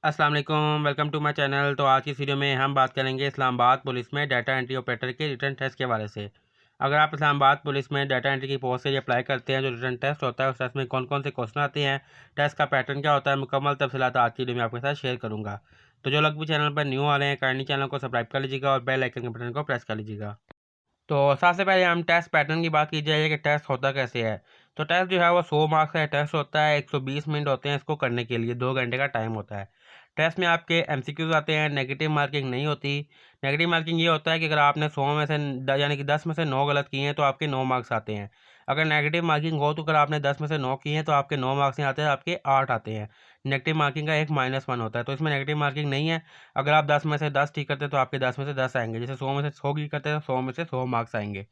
अस्सलाम वालेकुम, welcome to my channel. तो आज की इस वीडियो में हम बात करेंगे इस्लामाबाद पुलिस में डाटा एंट्री ऑपरेटर के रिटर्न टेस्ट के हवाले से। अगर आप इस्लामाबाद पुलिस में डाटा एंट्री की पोस्ट के लिए अप्लाई करते हैं, जो रिटर्न टेस्ट होता है उस टेस्ट में कौन कौन से क्वेश्चन आते हैं, टेस्ट का पैटर्न क्या होता है, मुकम्मल तफसीलात आज की वीडियो में आपके साथ शेयर करूँगा। तो जो लोग भी चैनल पर न्यू आ रहे हैं, काइंडली चैनल को सब्सक्राइब कर लीजिएगा और बेल आइकन के बटन को प्रेस कर लीजिएगा। तो सबसे पहले हम टेस्ट पैटर्न की बात की जाए कि टेस्ट होता कैसे है। तो टेस्ट जो है वो 100 मार्क्स का टेस्ट होता है, 120 मिनट होते हैं इसको करने के लिए, 2 घंटे का टाइम होता है। टेस्ट में आपके एमसीक्यूज आते हैं, नेगेटिव मार्किंग नहीं होती। नेगेटिव मार्किंग ये होता है कि अगर आपने 100 में से यानी कि 10 में से 9 गलत किए हैं तो आपके 9 मार्क्स आते हैं। अगर नेगेटिव मार्किंग हो तो अगर आपने 10 में से 9 किए हैं तो आपके 9 मार्क्स नहीं आते हैं, आपके 8 आते हैं। नेगेटिव मार्किंग का एक -1 होता है, तो इसमें नेगेटिव मार्किंग नहीं है। अगर आप 10 में से 10 ठीक करते हैं तो आपके 10 में से 10 आएंगे। जैसे 100 में से 100 ठीक करते हैं तो 100 में से 100 मार्क्स आएंगे।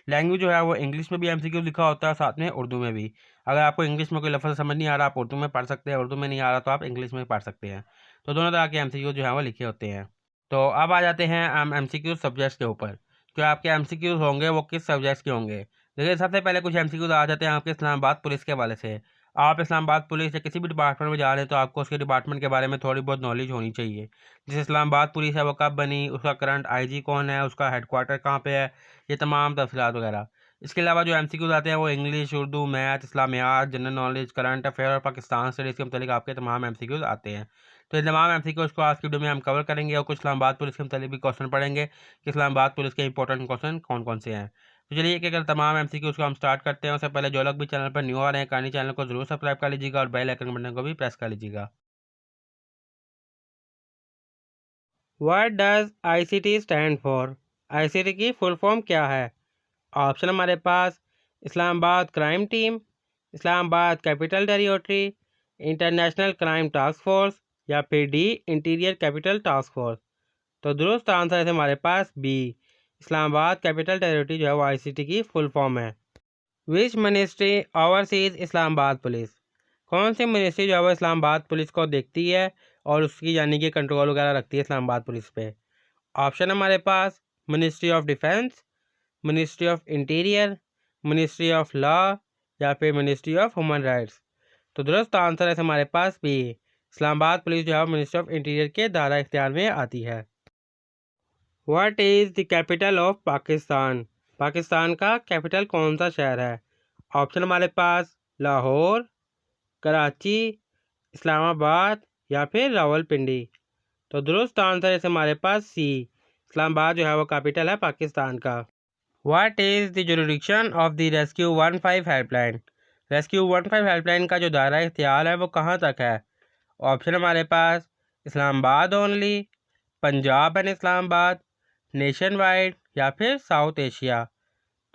लैंग्वेज जो है वो इंग्लिश में भी एमसीक्यू लिखा होता है, साथ में उर्दू में भी। अगर आपको इंग्लिश में कोई लफ्ज़ समझ नहीं आ रहा, आप उर्दू में पढ़ सकते हैं, उर्दू में नहीं आ रहा तो आप इंग्लिश में पढ़ सकते हैं। तो दोनों तरह के एमसीक्यू जो है वो लिखे होते हैं। तो अब आ जाते हैं हम एमसीक्यू सब्जेक्ट्स के ऊपर। जो आपके एमसीक्यूज होंगे वो किस सब्जेक्ट्स के होंगे। देखिए, सबसे पहले कुछ एमसीक्यूज आ जाते हैं आपके इस्लामाबाद पुलिस के हवाले से। आप इस्लामाबाद पुलिस या किसी भी डिपार्टमेंट में जा रहे हैं तो आपको उसके डिपार्टमेंट के बारे में थोड़ी बहुत नॉलेज होनी चाहिए। जैसे इस्लामाबाद पुलिस है वो कब बनी, उसका करंट आईजी कौन है, उसका हेडक्वार्टर कहाँ पे है, ये तमाम तफसीलात वगैरह। इसके अलावा जो एमसीक्यूज आते हैं वो इंग्लिश, उर्दू, मैथ, इस्लामियात, जनरल नॉलेज, करंट अफेयर और पाकिस्तान स्टडीज़ के मतलब आपके तमाम एमसीक्यूज आते हैं। तो इन तमाम एमसीक्यूज को आज की वीडियो में हम कवर करेंगे और कुछ इस्लामाबाद पुलिस के मतलब भी क्वेश्चन पढ़ेंगे कि इस्लामाबाद पुलिस के इंपॉर्टेंट क्वेश्चन कौन कौन से हैं। तो चलिए कि अगर तमाम एमसीक्यूज को हम स्टार्ट करते हैं, उससे पहले जो लोग भी चैनल पर न्यू आ रहे हैं, कहानी चैनल को जरूर सब्सक्राइब कर लीजिएगा और बेल आइकन बटन को भी प्रेस कर लीजिएगा। What does ICT stand for. ICT की फुल फॉर्म क्या है। ऑप्शन हमारे पास Islamabad crime team, Islamabad capital territory, international crime task force या फिर D interior capital task force. तो दुरुस्त आंसर है हमारे पास बी, इस्लामाबाद कैपिटल टेरिटरी जो है वो आईसीटी की फुल फॉर्म है। Which ministry overseas Islamabad police. कौन सी मिनिस्ट्री जो है वो इस्लामाबाद पुलिस को देखती है और उसकी यानी कि कंट्रोल वगैरह रखती है इस्लामाबाद पुलिस पे। ऑप्शन हमारे पास ministry of defence, ministry of interior, ministry of law या फिर मिनिस्ट्री ऑफ ह्यूमन राइट्स। तो दुरुस्त आंसर है हमारे पास बी, इस्लामाबाद पुलिस जो है मिनिस्ट्री ऑफ इंटीरियर के दायरा इख्तियार में आती है। What is the capital of Pakistan. Pakistan का कैपिटल कौन सा शहर है। ऑप्शन हमारे पास लाहौर, कराची, इस्लामाबाद या फिर रावलपिंडी। तो दुरुस्त आंसर है हमारे पास सी, इस्लामाबाद जो है वो कैपिटल है पाकिस्तान का। What is the jurisdiction of the rescue 15 helpline. Rescue 15 helpline का जो दायरा इख्तियार है वो कहाँ तक है। ऑप्शन हमारे पास Islamabad only, Punjab and Islamabad, nationwide या फिर साउथ एशिया।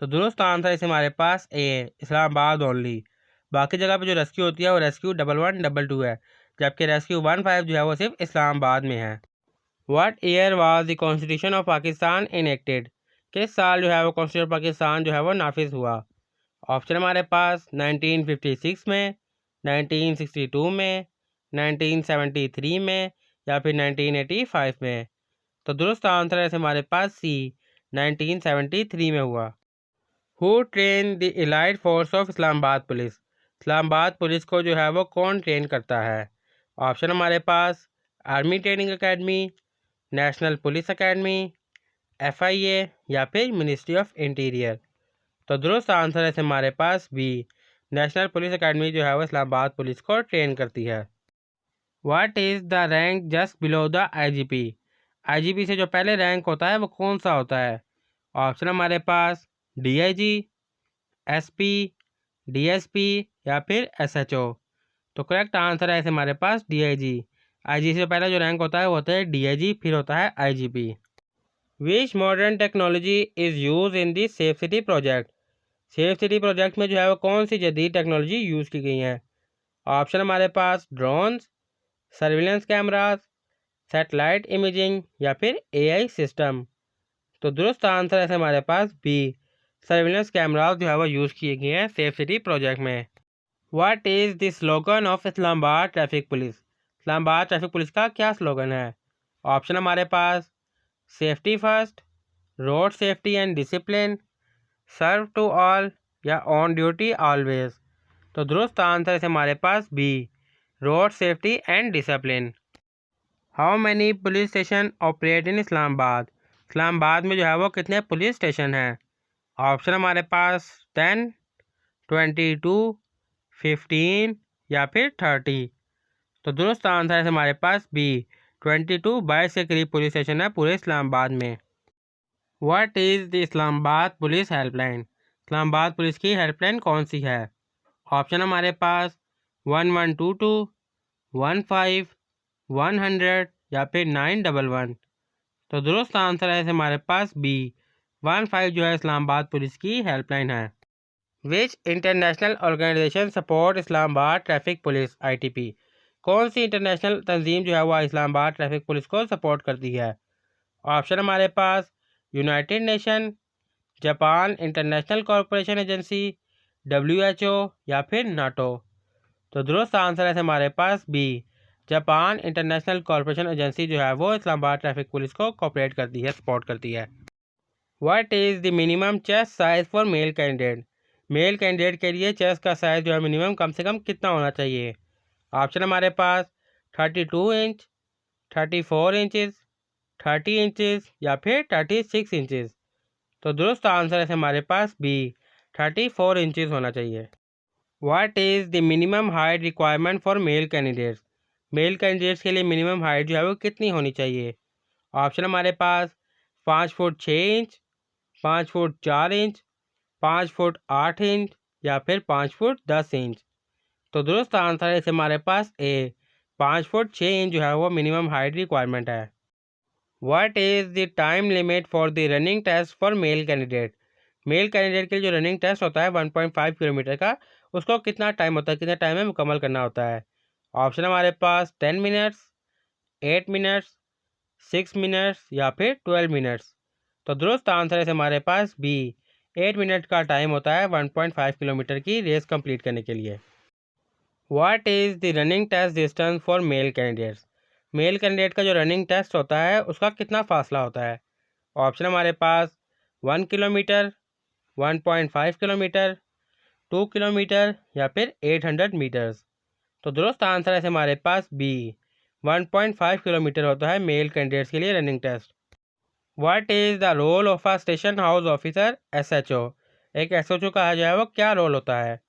तो दुरुस्त आंसर है हमारे पास ए, इस्लामाबाद ओनली। बाकी जगह पे जो रेस्क्यू होती है वो रेस्क्यू 1112 है, जबकि रेस्क्यू 15 जो है वो सिर्फ इस्लामाबाद में है। What year was the constitution of Pakistan enacted. किस साल जो है वो कॉन्स्टिट्यूशन पाकिस्तान जो है वो नाफिज हुआ। ऑप्शन हमारे पास 1956 में, 1962 में, 1973 में या फिर 1985 में। तो दुरुस्त आंसर है हमारे पास सी, 1973 में हुआ। Who train the allied force of Islamabad police. Islamabad police को जो है वो कौन ट्रेन करता है। ऑप्शन हमारे पास army training academy, national police academy, FIA या फिर मिनिस्ट्री ऑफ इंटीरियर। तो दुरुस्त आंसर है हमारे पास बी, नेशनल पुलिस एकेडमी जो है वो इस्लामाबाद पुलिस को ट्रेन करती है। What is the rank just below the IGP. IGP से जो पहले रैंक होता है वो कौन सा होता है। ऑप्शन हमारे पास डीआईजी, एसपी, डीएसपी या फिर एसएचओ। तो करेक्ट आंसर है हमारे पास डीआईजी। आईजी से पहला जो रैंक होता है वो होता है डीआईजी, फिर होता है IGP. Which modern technology is use in the safe city project. Safe city project में जो है वो कौन सी जदीद टेक्नोलॉजी यूज़ की गई है। ऑप्शन हमारे पास drones, surveillance cameras, satellite imaging या फिर एआई सिस्टम। तो दुरुस्त आंसर है हमारे पास बी, सर्विलेंस कैमराज जो है वो यूज़ किए गए हैं सेफ सिटी प्रोजेक्ट में। What is the slogan of Islamabad traffic police. Islamabad traffic police का क्या स्लोगन है। ऑप्शन हमारे पास safety first, road safety and discipline, serve to all या ऑन ड्यूटी ऑलवेज। तो दुरुस्त आंसर है हमारे पास B, road safety and discipline. How many police station operate in Islamabad? Islamabad में जो है वो कितने पुलिस स्टेशन हैं? ऑप्शन हमारे पास 10, 22, 15 या फिर 30। तो दुरुस्त आंसर है हमारे पास बी, 22 22 के करीब पुलिस स्टेशन है पूरे इस्लामाबाद में। What is the Islamabad police helpline? Islamabad police की हेल्पलाइन कौन सी है? ऑप्शन हमारे पास 1122, 15, 100 या फिर 911। तो दुरुस्त आंसर है हमारे पास बी, 15 जो है इस्लामाबाद पुलिस की हेल्पलाइन है। Which international organization support Islamabad traffic police ITP? कौन सी इंटरनेशनल तंजीम जो है वह इस्लामाबाद ट्रैफिक पुलिस को सपोर्ट करती है? ऑप्शन हमारे पास united nation, Japan international corporation agency, WHO या फिर नाटो। तो दुरुस्त आंसर है हमारे पास B, Japan international corporation agency जो है वो इस्लामाबाद ट्रैफिक पुलिस को कोऑपरेट करती है, सपोर्ट करती है। What is the minimum chest size for male candidate? Male candidate के लिए चेस्ट का साइज़ जो है मिनिमम कम से कम कितना होना चाहिए? ऑप्शन हमारे पास 32 इंच, 34 इंचज़, 30 इंचज़ या फिर 36 इंचज़। तो दुरुस्त आंसर है हमारे पास बी, 34 इंचज़ होना चाहिए। What is the minimum height requirement for male candidates? Mail candidates के लिए मिनिमम हाइट जो है वो कितनी होनी चाहिए? ऑप्शन हमारे पास 5 foot 6 inch, 5 foot 4 inch, 5 foot 8 inch या फिर 5 फुट 10 इंच। तो दुरुस्त आंसर है हमारे पास ए, 5 फुट 6 इंच जो है वो मिनिमम हाइट रिक्वायरमेंट है। What is the time limit for the running test for male candidate? Male candidate के लिए जो रनिंग टेस्ट होता है 1.5 किलोमीटर का, उसको कितना टाइम होता है, कितने टाइम में मुकम्मल करना होता है? ऑप्शन हमारे पास 10 मिनट्स, 8 मिनट्स, 6 मिनट्स या फिर 12 मिनट्स। तो दुरुस्त आंसर है हमारे पास बी, 8 मिनट का टाइम होता है 1.5 किलोमीटर की रेस कंप्लीट करने के लिए। What is the running test distance for male candidates? Male candidate का जो रनिंग टेस्ट होता है उसका कितना फासला होता है? ऑप्शन हमारे पास 1 किलोमीटर, 1.5 किलोमीटर, 2 किलोमीटर या फिर 800 मीटर्स। तो दुरुस्त आंसर है हमारे पास बी, 1.5 किलोमीटर होता है मेल कैंडिडेट्स के लिए running test. What is the role of a station house officer SHO? एक SHO का जो है वो क्या रोल होता है?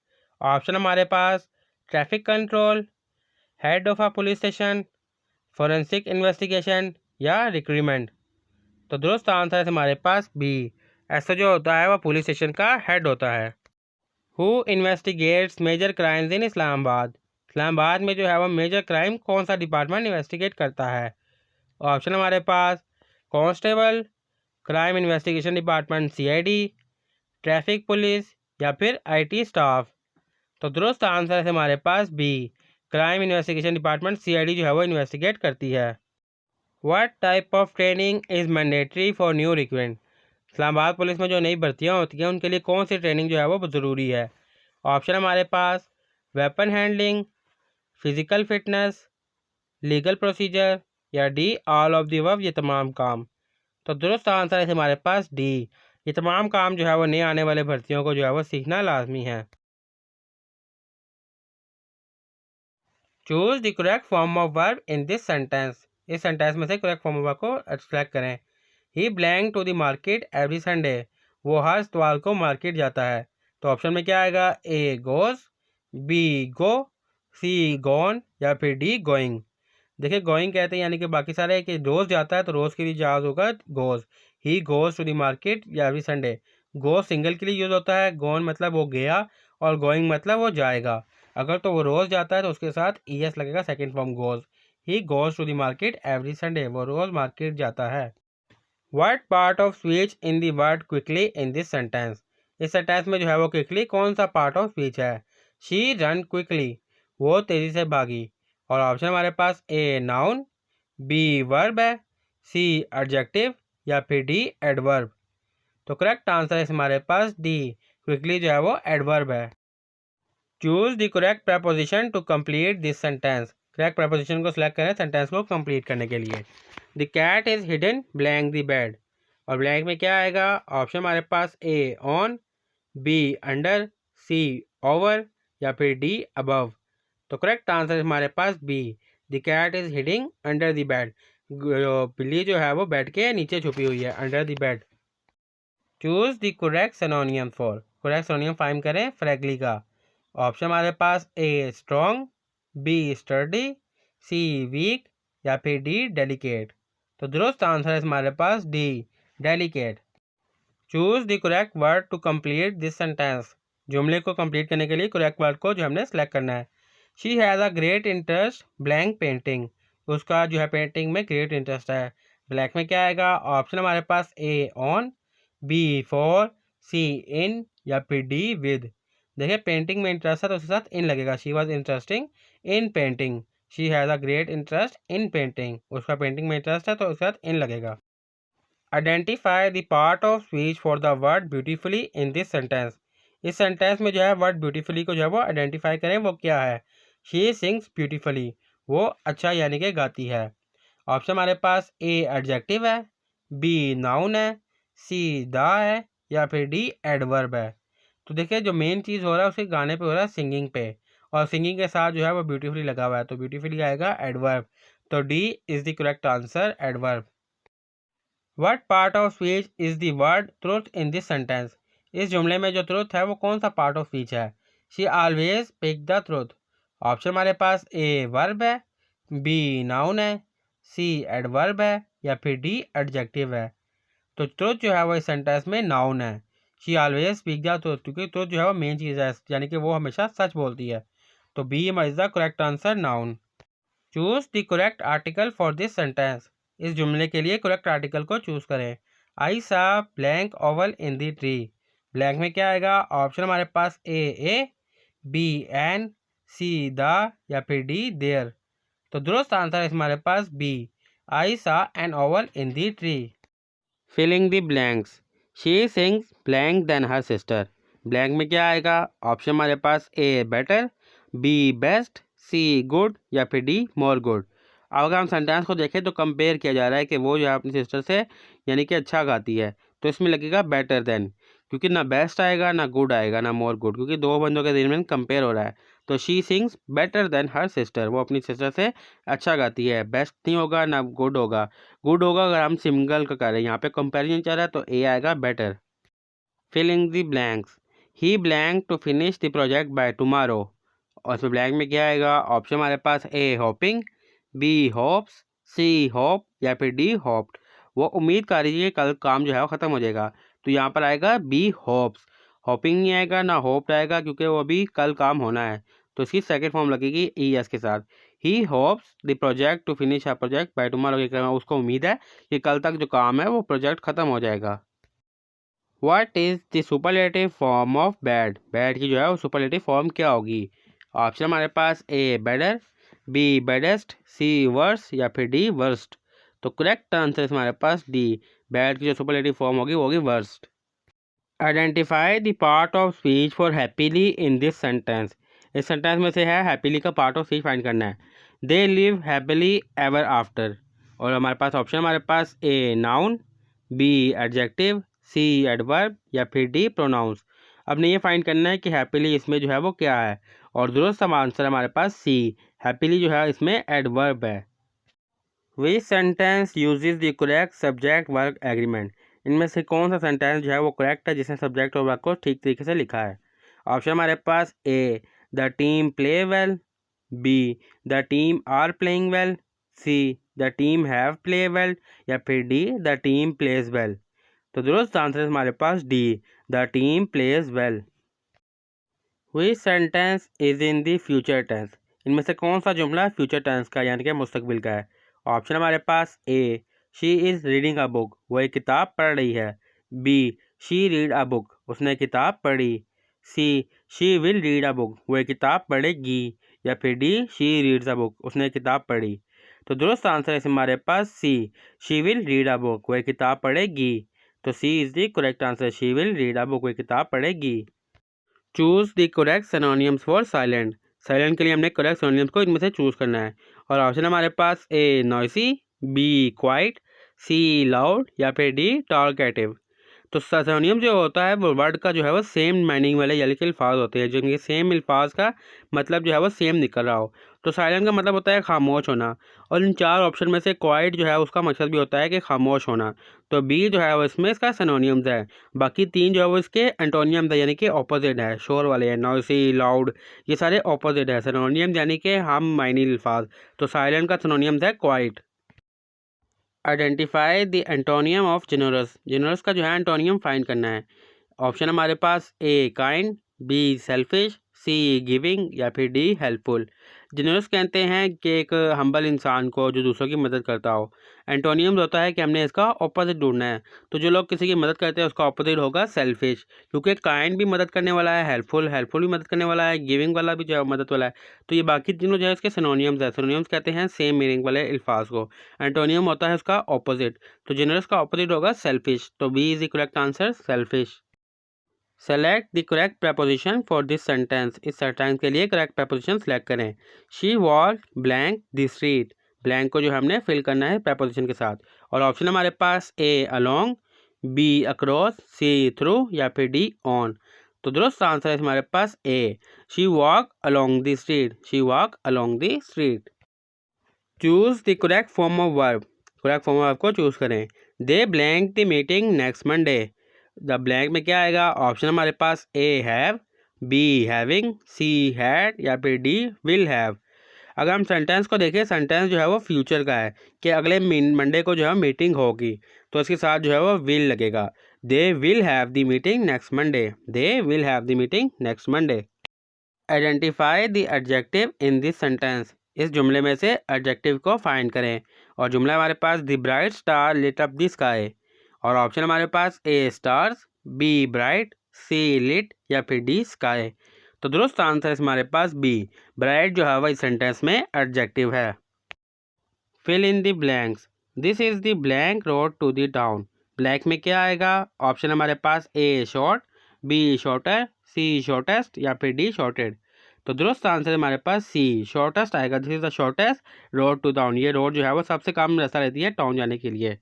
ऑप्शन हमारे पास traffic control, head of a police station, forensic investigation या रिक्रूटमेंट। तो दुरुस्त आंसर है हमारे पास बी, SHO होता है वह पुलिस स्टेशन का हेड होता है। Who investigates major crimes in Islamabad? Islamabad में जो है वह मेजर क्राइम कौन सा डिपार्टमेंट इन्वेस्टिगेट करता है? ऑप्शन हमारे पास constable, crime investigation department CID, traffic police या फिर IT स्टाफ। तो दुरुस्त आंसर है हमारे पास B, crime investigation department CID जो है वो इन्वेस्टिगेट करती है। What type of training is mandatory for new recruitment? Islamabad police में जो नई भर्तियाँ होती हैं उनके लिए कौन सी ट्रेनिंग जो है वो ज़रूरी है? ऑप्शन हमारे पास weapon handling, physical fitness, legal procedure या D all of the above, ये तमाम काम। तो दुरुस्त आंसर है हमारे पास डी, ये तमाम काम जो है वो नए आने वाले भर्तियों को जो है वो सीखना लाजमी है। Choose the correct form of verb in this sentence. इस सेंटेंस में से करेक्ट फॉर्म ऑफ वर्ब को सेलेक्ट करें। He blank to the market every Sunday, वो हर इतवार को मार्केट जाता है। तो ऑप्शन में क्या आएगा? A goes, B go, C gone या फिर डी गोइंग। देखिए गोइंग कहते हैं यानी कि बाकी सारे कि रोज़ जाता है तो रोज़ के लिए जहाज होगा goes. He goes to the market या एवरी संडे। गो सिंगल के लिए यूज़ होता है, गोन मतलब वो गया और गोइंग मतलब वो जाएगा। अगर तो वो रोज़ जाता है तो उसके साथ ES लगेगा, second form goes. He goes to the market every Sunday, वो रोज़ मार्केट जाता है। What part of speech in the word quickly in this sentence? इस सेंटेंस में जो है वो क्विकली कौन सा पार्ट ऑफ स्पीच है? शी रन क्विकली, वो तेज़ी से भागी। और ऑप्शन हमारे पास ए नाउन, बी वर्ब है, सी एडजेक्टिव या फिर डी एडवर्ब। तो करेक्ट आंसर है हमारे पास डी, क्विकली जो है वो एडवर्ब है। Choose the correct preposition to complete this sentence. Correct preposition को सिलेक्ट करें सेंटेंस को कंप्लीट करने के लिए। The cat is hidden blank the bed, और ब्लैंक में क्या आएगा? ऑप्शन हमारे पास A on, B under, C over या फिर डी अबव। तो करेक्ट आंसर हमारे पास B, the cat is hiding under the bed. बिल्ली जो है वो बेड के नीचे छुपी हुई है, under the bed. Choose the correct synonym for. Correct synonym find करें फ्रैगली का। ऑप्शन हमारे पास A strong, B sturdy, C weak या फिर डी डेलिकेट। तो दुरुस्त आंसर है हमारे पास D delicate. Choose the correct word to complete this sentence. जुमले को कंप्लीट करने के लिए करेक्ट वर्ड को जो हमने सेलेक्ट करना है। She has a great interest blank painting. उसका जो है पेंटिंग में ग्रेट इंटरेस्ट है। ब्लैक में क्या आएगा? ऑप्शन हमारे पास ए ऑन, बी फॉर, सी इन या फिर डी विद। देखिए पेंटिंग में इंटरेस्ट है तो उसके साथ इन लगेगा। She was interesting in painting. She has a great interest in painting. उसका पेंटिंग में इंटरेस्ट है तो उसके साथ इन लगेगा। Identify the part of speech for the word beautifully in this sentence. इस सेंटेंस में जो है वर्ड ब्यूटीफुली को जो है वो आइडेंटिफाई करें, वो क्या है? शी सिंग्स ब्यूटीफुली, वो अच्छा यानी कि गाती है। ऑप्शन हमारे पास ए एडजेक्टिव है, बी नाउन है, सी द है या फिर डी एडवर्ब है। तो देखिए जो मेन चीज़ हो रहा है उसके गाने पे हो रहा है, सिंगिंग पे, और सिंगिंग के साथ जो है वो ब्यूटीफुली लगा हुआ है, तो ब्यूटीफुली आएगा एडवर्ब। तो D is the correct answer, adverb. What part of speech is the word truth in this sentence. इस जुमले में जो ट्रुथ है वो कौन सा पार्ट ऑफ स्पीच है? She always pick the truth. Option हमारे पास ए वर्ब है, बी नाउन है, सी एडवर्ब है या फिर डी एडजेक्टिव है। तो ट्रुथ जो है वो इस सेंटेंस में नाउन है। She always speak the truth, क्योंकि ट्रुथ जो है वो मेन चीज़ है, यानी कि वो हमेशा सच बोलती है। तो B is the correct answer, noun. Choose the correct article for this sentence. इस जुमले के लिए करेक्ट आर्टिकल को चूज करें। आई सा blank Oval in the tree. Blank में क्या आएगा? ऑप्शन हमारे पास ए, बी एन, सी द या फिर डी देयर। तो दुरुस्त आंसर है हमारे पास B, I saw an owl in the tree. Filling the blanks. She sings blank than her sister. Blank में क्या आएगा? ऑप्शन हमारे पास A better, B best, C good या फिर डी मोर गुड। अब अगर हम सेंटेंस को देखें तो कंपेयर किया जा रहा है कि वो जो है अपनी सिस्टर से यानी कि अच्छा गाती है, तो इसमें लगेगा बेटर देन, क्योंकि ना बेस्ट आएगा ना गुड आएगा ना मोर गुड, क्योंकि दो बंदों के दरमियान कंपेयर हो रहा है। तो she sings better than her sister, वो अपनी सिस्टर से अच्छा गाती है। बेस्ट नहीं होगा ना गुड होगा। गुड होगा अगर हम सिंगल का करें, यहाँ पे कंपेरिजन चल रहा है तो ए आएगा better. Filling the blanks. He blank to finish the project by tomorrow. और इसमें ब्लैंक में क्या आएगा? ऑप्शन हमारे पास A hoping, B hopes, C hope या फिर डी होप्ड। वो उम्मीद कर रही है कल काम जो है वो ख़त्म हो जाएगा, तो यहाँ पर आएगा बी होप्स। होपिंग नहीं आएगा ना होप्ड आएगा, क्योंकि वो अभी कल काम होना है, तो इसकी सेकेंड फॉर्म लगेगी ई एस के साथ। He hopes the project to finish a project by tomorrow. उसको उम्मीद है कि कल तक जो काम है वो प्रोजेक्ट ख़त्म हो जाएगा। What is the superlative form of bad. Bad की जो है वो सुपरलेटिव फॉर्म क्या होगी? ऑप्शन हमारे पास ए बेडर, बी बेडेस्ट, सी वर्स या फिर डी वर्स्ट। तो करेक्ट आंसर हमारे पास डी, बैड की जो सुपरलेटिव फॉर्म होगी वो होगी worst. Identify the part of speech for happily in this sentence. इस सेंटेंस में से है हैप्पीली का पार्ट ऑफ स्पीच फाइंड करना है। They live happily ever after. और हमारे पास ऑप्शन हमारे पास A noun, B adjective, C adverb या फिर डी प्रोनाउंस। अब ने ये फाइंड करना है कि हैप्पीली इसमें जो है वो क्या है, और दुरुस्त आंसर हमारे पास सी, हैप्पीली जो है इसमें एडवर्ब है। विच sentence uses the correct subject work agreement. इनमें से कौन सा सेंटेंस जो है वो करेक्ट है जिसने सब्जेक्ट और वर्क को ठीक तरीके से लिखा है? ऑप्शन हमारे पास A the team play well, B the team are playing well, C the team have play well या फिर D the team plays well. तो दुरुस्त आंसर हमारे पास D, the team plays well. Which sentence is in the future tense. इनमें से कौन सा जुमला फ्यूचर टेंस का यानी कि मुस्तकबिल का है? ऑप्शन हमारे पास A she is reading a book, वो एक किताब पढ़ रही है, B she read a book, उसने किताब पढ़ी, C she will read a book, वो एक किताब पढ़ेगी या फिर D she reads a book, उसने किताब पढ़ी। तो दुरुस्त आंसर है हमारे पास C, she will read a book, वो एक किताब पढ़ेगी। तो C is the correct answer, she will read a book, वो एक किताब पढ़ेगी। Choose the correct synonyms for silent. Silent के लिए हमने करेक्ट सिनोनिम्स को इनमें से चूज़ करना है, और ऑप्शन हमारे पास ए नॉइसी, बी क्वाइट, सी लाउड या फिर डी टॉलकेटिव। तो सिनोनिम जो होता है वो वर्ड का जो है वो सेम मीनिंग वाले यानी कि अल्फाज होते हैं, जिनके सेम अल्फाज का मतलब जो है वो सेम निकल रहा हो। तो साइलेंट का मतलब होता है खामोश होना, और इन 4 ऑप्शन में से क्वाइट जो है उसका मकसद भी होता है कि खामोश होना। तो बी जो है वो इसमें इसका सिनोनिम्स है। बाकी 3 जो है वो इसके एंटोनियम्स है, यानी कि ऑपोजिट है, शोर वाले हैं, नॉइसी, लाउड, ये सारे ऑपोजिट है। सिनोनियम यानी कि हम मायनी अल्फाज। तो साइलेंट का सिनोनिम्स है quite. Identify the antonym of generous. Generous का जो है एंटोनियम फाइंड करना है। ऑप्शन हमारे पास A kind, B selfish, C giving या फिर डी हेल्पफुल। जेनरस कहते हैं कि एक हम्बल इंसान को जो दूसरों की मदद करता हो। एंटोनियम्स होता है कि हमने इसका ऑपोजिट ढूंढना है। तो जो लोग किसी की मदद करते हैं उसका ऑपोजिट होगा सेल्फिश, क्योंकि काइंड भी मदद करने वाला है, हेल्पफुल हेल्पफुल भी मदद करने वाला है, गिविंग वाला भी जो है मदद वाला है। तो ये बाकी तीनों जो है इसके सिनोनियम्स है। सिनोनियम्स कहते हैं सेम मीनिंग वाले अल्फाज को। एंटोनियम होता है उसका ऑपोजिट। तो जेनरस का ऑपोजिट होगा सेल्फिश। तो B is the correct answer, selfish. Select the correct preposition for this sentence. इस सेंटेंस के लिए करेक्ट प्रपोजिशन सेलेक्ट करें। She walk blank the street. Blank को जो हमने फिल करना है प्रपोजिशन के साथ। और ऑप्शन हमारे पास A along, B across, C through या फिर डी ऑन। तो दुरुस्त आंसर है हमारे पास A, she walk along the street. She walk along the street. Choose the correct form of verb. Correct form of verb को चूज करें। They blank the meeting next Monday. The blank में क्या आएगा? Option हमारे पास A have, B having, C had या फिर D will have. अगर हम सेंटेंस को देखें, सेंटेंस जो है वो फ्यूचर का है कि अगले मंडे को जो है मीटिंग होगी, तो इसके साथ जो है वो विल लगेगा। They will have the meeting next Monday. They will have the meeting next Monday. Identify the adjective in this sentence. इस जुमले में से एडजेक्टिव को फाइंड करें। और जुमला हमारे पास the bright star lit up the sky. और ऑप्शन हमारे पास A stars, B bright, C lit या फिर डी स्काई। तो दुरुस्त आंसर है हमारे पास बी, ब्राइट जो है वह इस सेंटेंस में एडजेक्टिव है। Fill in the blanks. This is the blank road to the town. Blank में क्या आएगा? ऑप्शन हमारे पास A short, B shorter, C shortest या फिर डी शॉर्टेड। तो दुरुस्त आंसर हमारे पास सी शॉर्टेस्ट आएगा। This is the shortest road to town. ये रोड जो है वो सबसे कम रास्ता रहती है टाउन जाने के लिए।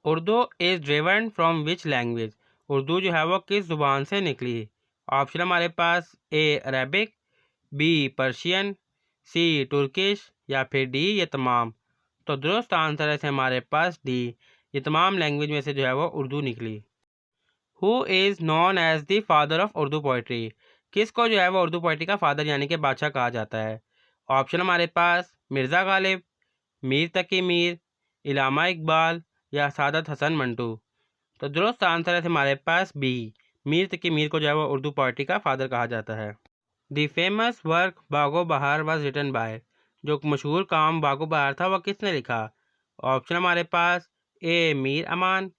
Urdu is driven from which language. Urdu जो है वो किस ज़ुबान से निकली? ऑप्शन हमारे पास ए अरबिक, बी पर्शियन, सी तुर्किश या फिर डी ये तमाम। तो दुरुस्त आंसर है हमारे पास डी, ये तमाम लैंग्वेज में से जो है वो उर्दू निकली। Who is known as the father of Urdu poetry. किसको जो है वो उर्दू पोइट्री का फादर यानी कि बादशाह कहा जाता है? ऑप्शन हमारे पास मिर्ज़ा गालिब, मीर तकी मीर, इलामा इकबाल या सादत हसन मंटू। तो दुरुस्त आंसर है हमारे पास बी, मीर तकी मीर को जो है वो उर्दू पोइट्री का फादर कहा जाता है। द फेमस वर्क बागो बहार वॉज रिटन बाय। जो मशहूर काम बागो बहार था वह किसने लिखा? ऑप्शन हमारे पास ए मीर अमान,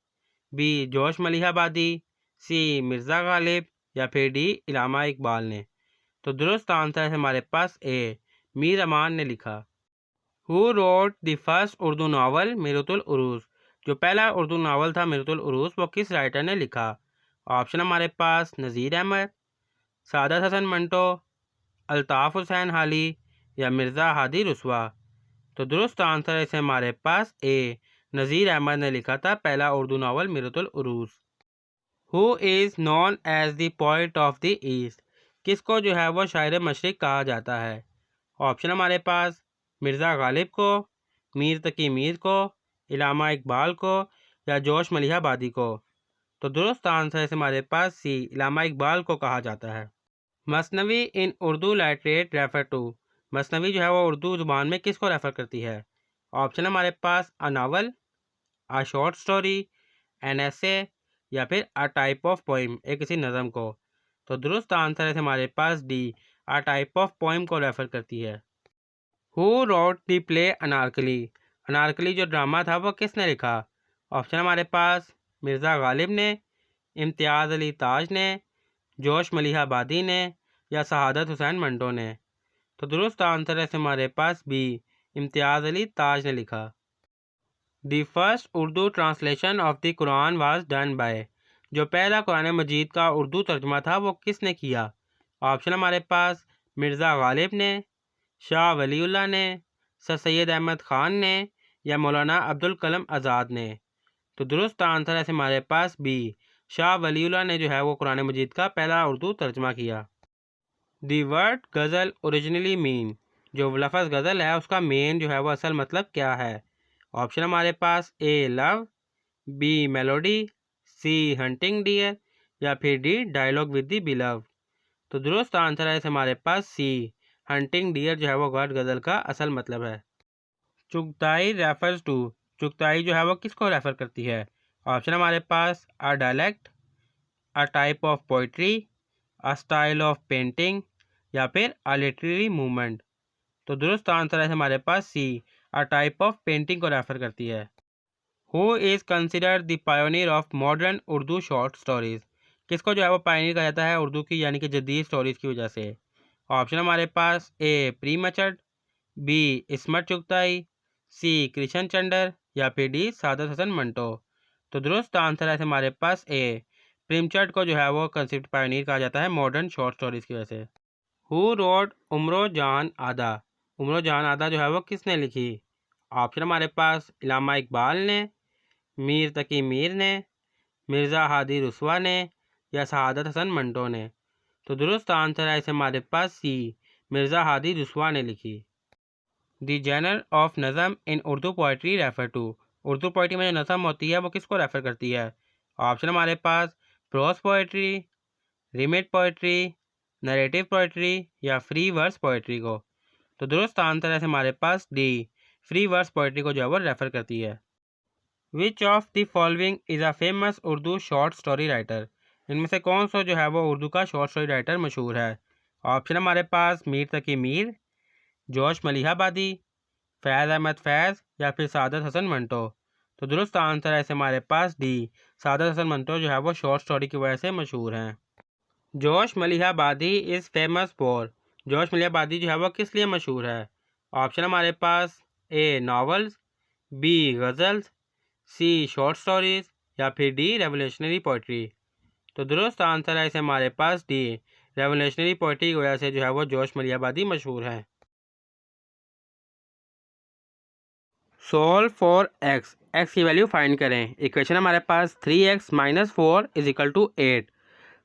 बी जोश मलिहाबादी, सी मिर्ज़ा गालिब या फिर डी इलामा इकबाल ने। तो दुरुस्त आंसर है हमारे पास ए, मीर अमान ने लिखा। Who wrote the first Urdu novel Miratul Uroos. जो पहला उर्दू नावल था मिरतुल उरूस वो किस राइटर ने लिखा? ऑप्शन हमारे पास नज़ीर अहमद, सादत हसन मंटो, अल्ताफ़ हुसैन हाली या मिर्ज़ा हादी रुस्वा। तो दुरुस्त आंसर है इसे हमारे पास ए, नज़ीर अहमद ने लिखा था पहला Urdu novel Miratul Uroos. Who is known as the poet of the east. किसको जो है वो शायर मशरिक़ कहा जाता है? ऑप्शन हमारे पास मिर्ज़ा गालिब को, मीर तकी मीर को, इलामा इकबाल को या जोश मलिहाबादी को। तो दुरुस्त आंसर है हमारे पास सी, इलामा इकबाल को कहा जाता है। मसनवी इन उर्दू लिटरेट रेफर टू। मसनवी जो है वो उर्दू ज़ुबान में किसको रेफ़र करती है? ऑप्शन हमारे पास a novel, a short story, an essay या फिर अ टाइप ऑफ पोइम, एक किसी नज़म को। तो दुरुस्त आंसर है हमारे पास D, a type of poem को रेफ़र करती है। Who wrote the play Anarkali. Anarkali जो ड्रामा था वो किसने लिखा? ऑप्शन हमारे पास मिर्ज़ा गालिब ने, इम्तियाज़ अली ताज ने, जोश मलिहाबादी ने या शहादत हुसैन मंटो ने। तो दुरुस्त आंसर है हमारे पास बी, इम्तियाज़ अली ताज ने लिखा। The first Urdu translation of the Quran was done by. जो पहला कुरान मजीद का उर्दू तर्जुमा था वो किसने किया? ऑप्शन हमारे पास मिर्ज़ा गालिब ने, शाह वलीउल्लाह ने, सर सैयद अहमद ख़ान ने या मौलाना अब्दुल कलम आज़ाद ने। तो दुरुस्त आंसर है हमारे पास बी, शाह वलीउल्लाह ने जो है वो कुरान मजीद का पहला उर्दू तर्जुमा किया। The word ghazal originally mean, जो लफ्ज़ गज़ल है उसका मेन जो है वो असल मतलब क्या है। ऑप्शन हमारे पास ए लव, बी मेलोडी, सी हंटिंग डियर या फिर डी डायलॉग विद दी बिलव। तो दुरुस्त आंसर है हमारे पास सी, हंटिंग डियर जो है वो वर्ड गज़ल का असल मतलब है। चुगताई रेफर्स टू, चुगताई जो है वो किसको रेफ़र करती है। ऑप्शन हमारे पास a dialect, a type of poetry, a style of painting या फिर अ लिटरेरी मूवमेंट। तो दुरुस्त आंसर है हमारे पास सी, अ टाइप ऑफ पेंटिंग को रेफ़र करती है। Who is considered the pioneer of modern Urdu short stories, किसको जो है वो पायोनियर कहा जाता है उर्दू की यानी कि जदीद स्टोरीज़ की वजह से। ऑप्शन हमारे पास ए प्रीमचर्ड, बी इस्मत चुगताई, सी कृष्ण चंडर या फिर डी सादत हसन मंटो। तो दुरुस्त आंसर है हमारे पास ए, प्रीमचर्ड को जो है वो कंसिडर्ड पायोनियर कहा जाता है मॉडर्न शॉर्ट स्टोरीज़ की वजह से। हु रोड उमरो जान आदा, उमरो जान आदा जो है वो किसने लिखी। ऑप्शन हमारे पास इलामा इकबाल ने, मीर तकी मीर ने, मिर्ज़ा हादी रुस्वा ने या सआदत हसन मंटो ने। तो दुरुस्त आंसर है इसे हमारे पास सी, मिर्ज़ा हादी रुस्वा ने लिखी। दी genre of nazm in Urdu poetry refer to, Urdu poetry में जो नज़म होती है वो किसको रेफ़र करती है। ऑप्शन हमारे पास prose poetry, rhymed poetry, narrative poetry या फ्री वर्स पोइट्री को। तो दुरुस्त आंसर है हमारे पास डी, फ्री वर्स पोइट्री को जो है वो रेफ़र करती है। Which of the following is a famous Urdu short story writer, इनमें से कौन सा जो है वो उर्दू का शॉर्ट स्टोरी राइटर मशहूर है। ऑप्शन हमारे पास मीर तकी मीर, जोश मलिहाबादी, फैज़ अहमद फैज़ या फिर सादत हसन मंटो। तो दुरुस्त आंसर है हमारे पास डी, सादत हसन मंटो जो है वो शॉर्ट स्टोरी की वजह से मशहूर हैं। जोश मलिहाबादी इज़ फेमस फॉर, जोश मलिहाबादी जो है वो किस लिए मशहूर है। ऑप्शन हमारे पास ए नावल्स, बी गज़ल्स, सी शॉर्ट स्टोरीज या फिर डी रेवोल्यूशनरी पोइट्री। तो दुरुस्त आंसर है इसे हमारे पास डी, रेवोल्यूशनरी पोइट्री की वजह से जो है वो जोश मलिहाबादी मशहूर है। सोल्व फॉर एक्स, एक्स की वैल्यू फाइंड करें। इक्वेशन हमारे पास 3x minus 4 is equal to 8।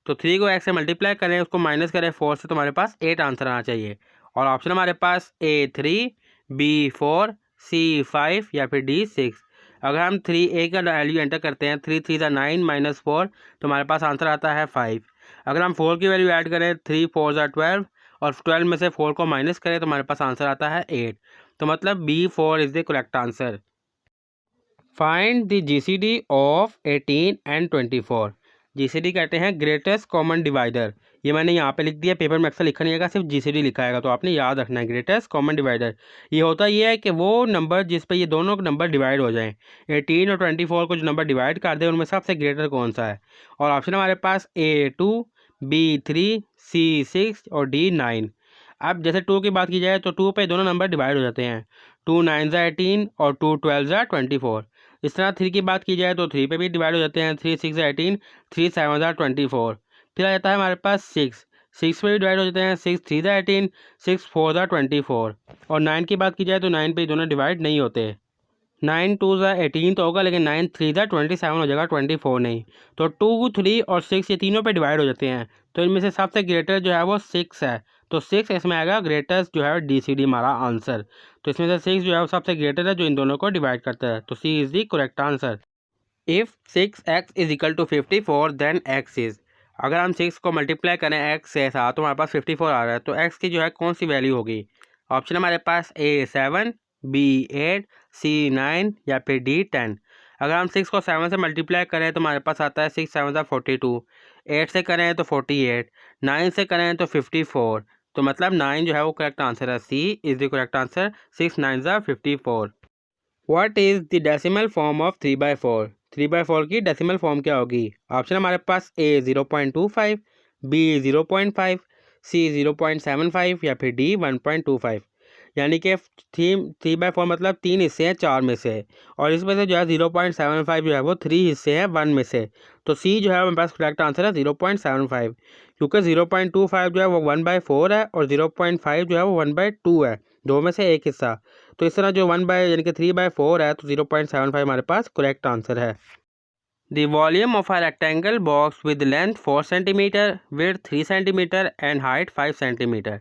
तो 3 को x से मल्टीप्लाई करें, उसको माइनस करें 4 से, तो हमारे पास 8 आंसर आना चाहिए। और ऑप्शन हमारे पास ए 3, बी 4, सी 5 या फिर डी 6। अगर हम 3a का वैल्यू एंटर करते हैं, 3 3 9 माइनस 4, तो हमारे पास आंसर आता है 5। अगर हम 4 की वैल्यू ऐड करें, 3 4 12 और 12 में से 4 को माइनस करें, तो हमारे पास आंसर आता है 8। तो मतलब B4 is the correct answer. Find the GCD of 18 and 24। GCD कहते हैं ग्रेटेस्ट कॉमन डिवाइडर। ये मैंने यहाँ पे लिख दिया, पेपर में अक्सर लिखा नहीं आएगा, सिर्फ GCD लिखा आएगा, तो आपने याद रखना है ग्रेटेस्ट कॉमन डिवाइडर। ये होता ये है कि वो नंबर जिस पे ये दोनों नंबर डिवाइड हो जाएं, 18 और 24 को जो नंबर डिवाइड कर दे उनमें सबसे ग्रेटर कौन सा है। और ऑप्शन हमारे पास A2, B3, C6 और D9। अब जैसे 2 की बात की जाए तो 2 पे दोनों नंबर डिवाइड हो जाते हैं, 2 9 18 और 2 12 24। इस तरह 3 की बात की जाए तो 3 पे भी डिवाइड हो जाते हैं, 3 6 18, 3 7 24। फिर आ जाता है हमारे पास 6 पे भी डिवाइड हो जाते हैं, 6 3 18, 6 4 24। और 9 की बात की जाए तो 9 पे दोनों डिवाइड नहीं होते, 9 2 18 तो होगा, लेकिन 9 3 27 हो जाएगा, 24 नहीं। तो 2 3 और 6 ये तीनों पे डिवाइड हो जाते हैं, तो इनमें से सबसे ग्रेटर जो है वो 6 है। तो 6 इसमें आएगा ग्रेटेस्ट जो है DCD हमारा आंसर। तो इसमें से 6 जो है वो सबसे ग्रेटर है जो इन दोनों को डिवाइड करता है, तो C is the correct answer. If 6x is equal to 54 then x is, अगर हम 6 को मल्टीप्लाई करें x से साथ तो हमारे पास 54 आ रहा है, तो x की जो है कौन सी वैल्यू होगी। ऑप्शन हमारे पास A7, B8, C9 या फिर D10। अगर हम 6 को 7 से मल्टीप्लाई करें तो हमारे पास आता है 6 7 42, 8 से करें तो 48, 9 से करें तो 54। तो मतलब 9 जो है वो करेक्ट आंसर है, C is the correct answer, 6 9 54। What is the decimal form of 3/4, 3/4 की डेसिमल फॉर्म क्या होगी। ऑप्शन हमारे पास A 0.25, B 0.5, C 0.75 या फिर D 1.25। यानी कि 3/4 मतलब 3 हिस्से हैं 4 में से, और इसमें से जो है 0.75 जो है वो 3 हिस्से हैं 1 में से। तो C जो है हमारे पास करेक्ट आंसर है 0.75, क्योंकि 0.25 जो है वो 1/4 है और 0.5 जो है वो 1/2 है, दो में से एक हिस्सा। तो इस तरह जो 1 बाय यानी कि 3/4 है, तो 0.75 हमारे पास करेक्ट आंसर है। The volume of a rectangle box with length 4 cm, width 3 cm and height 5 cm.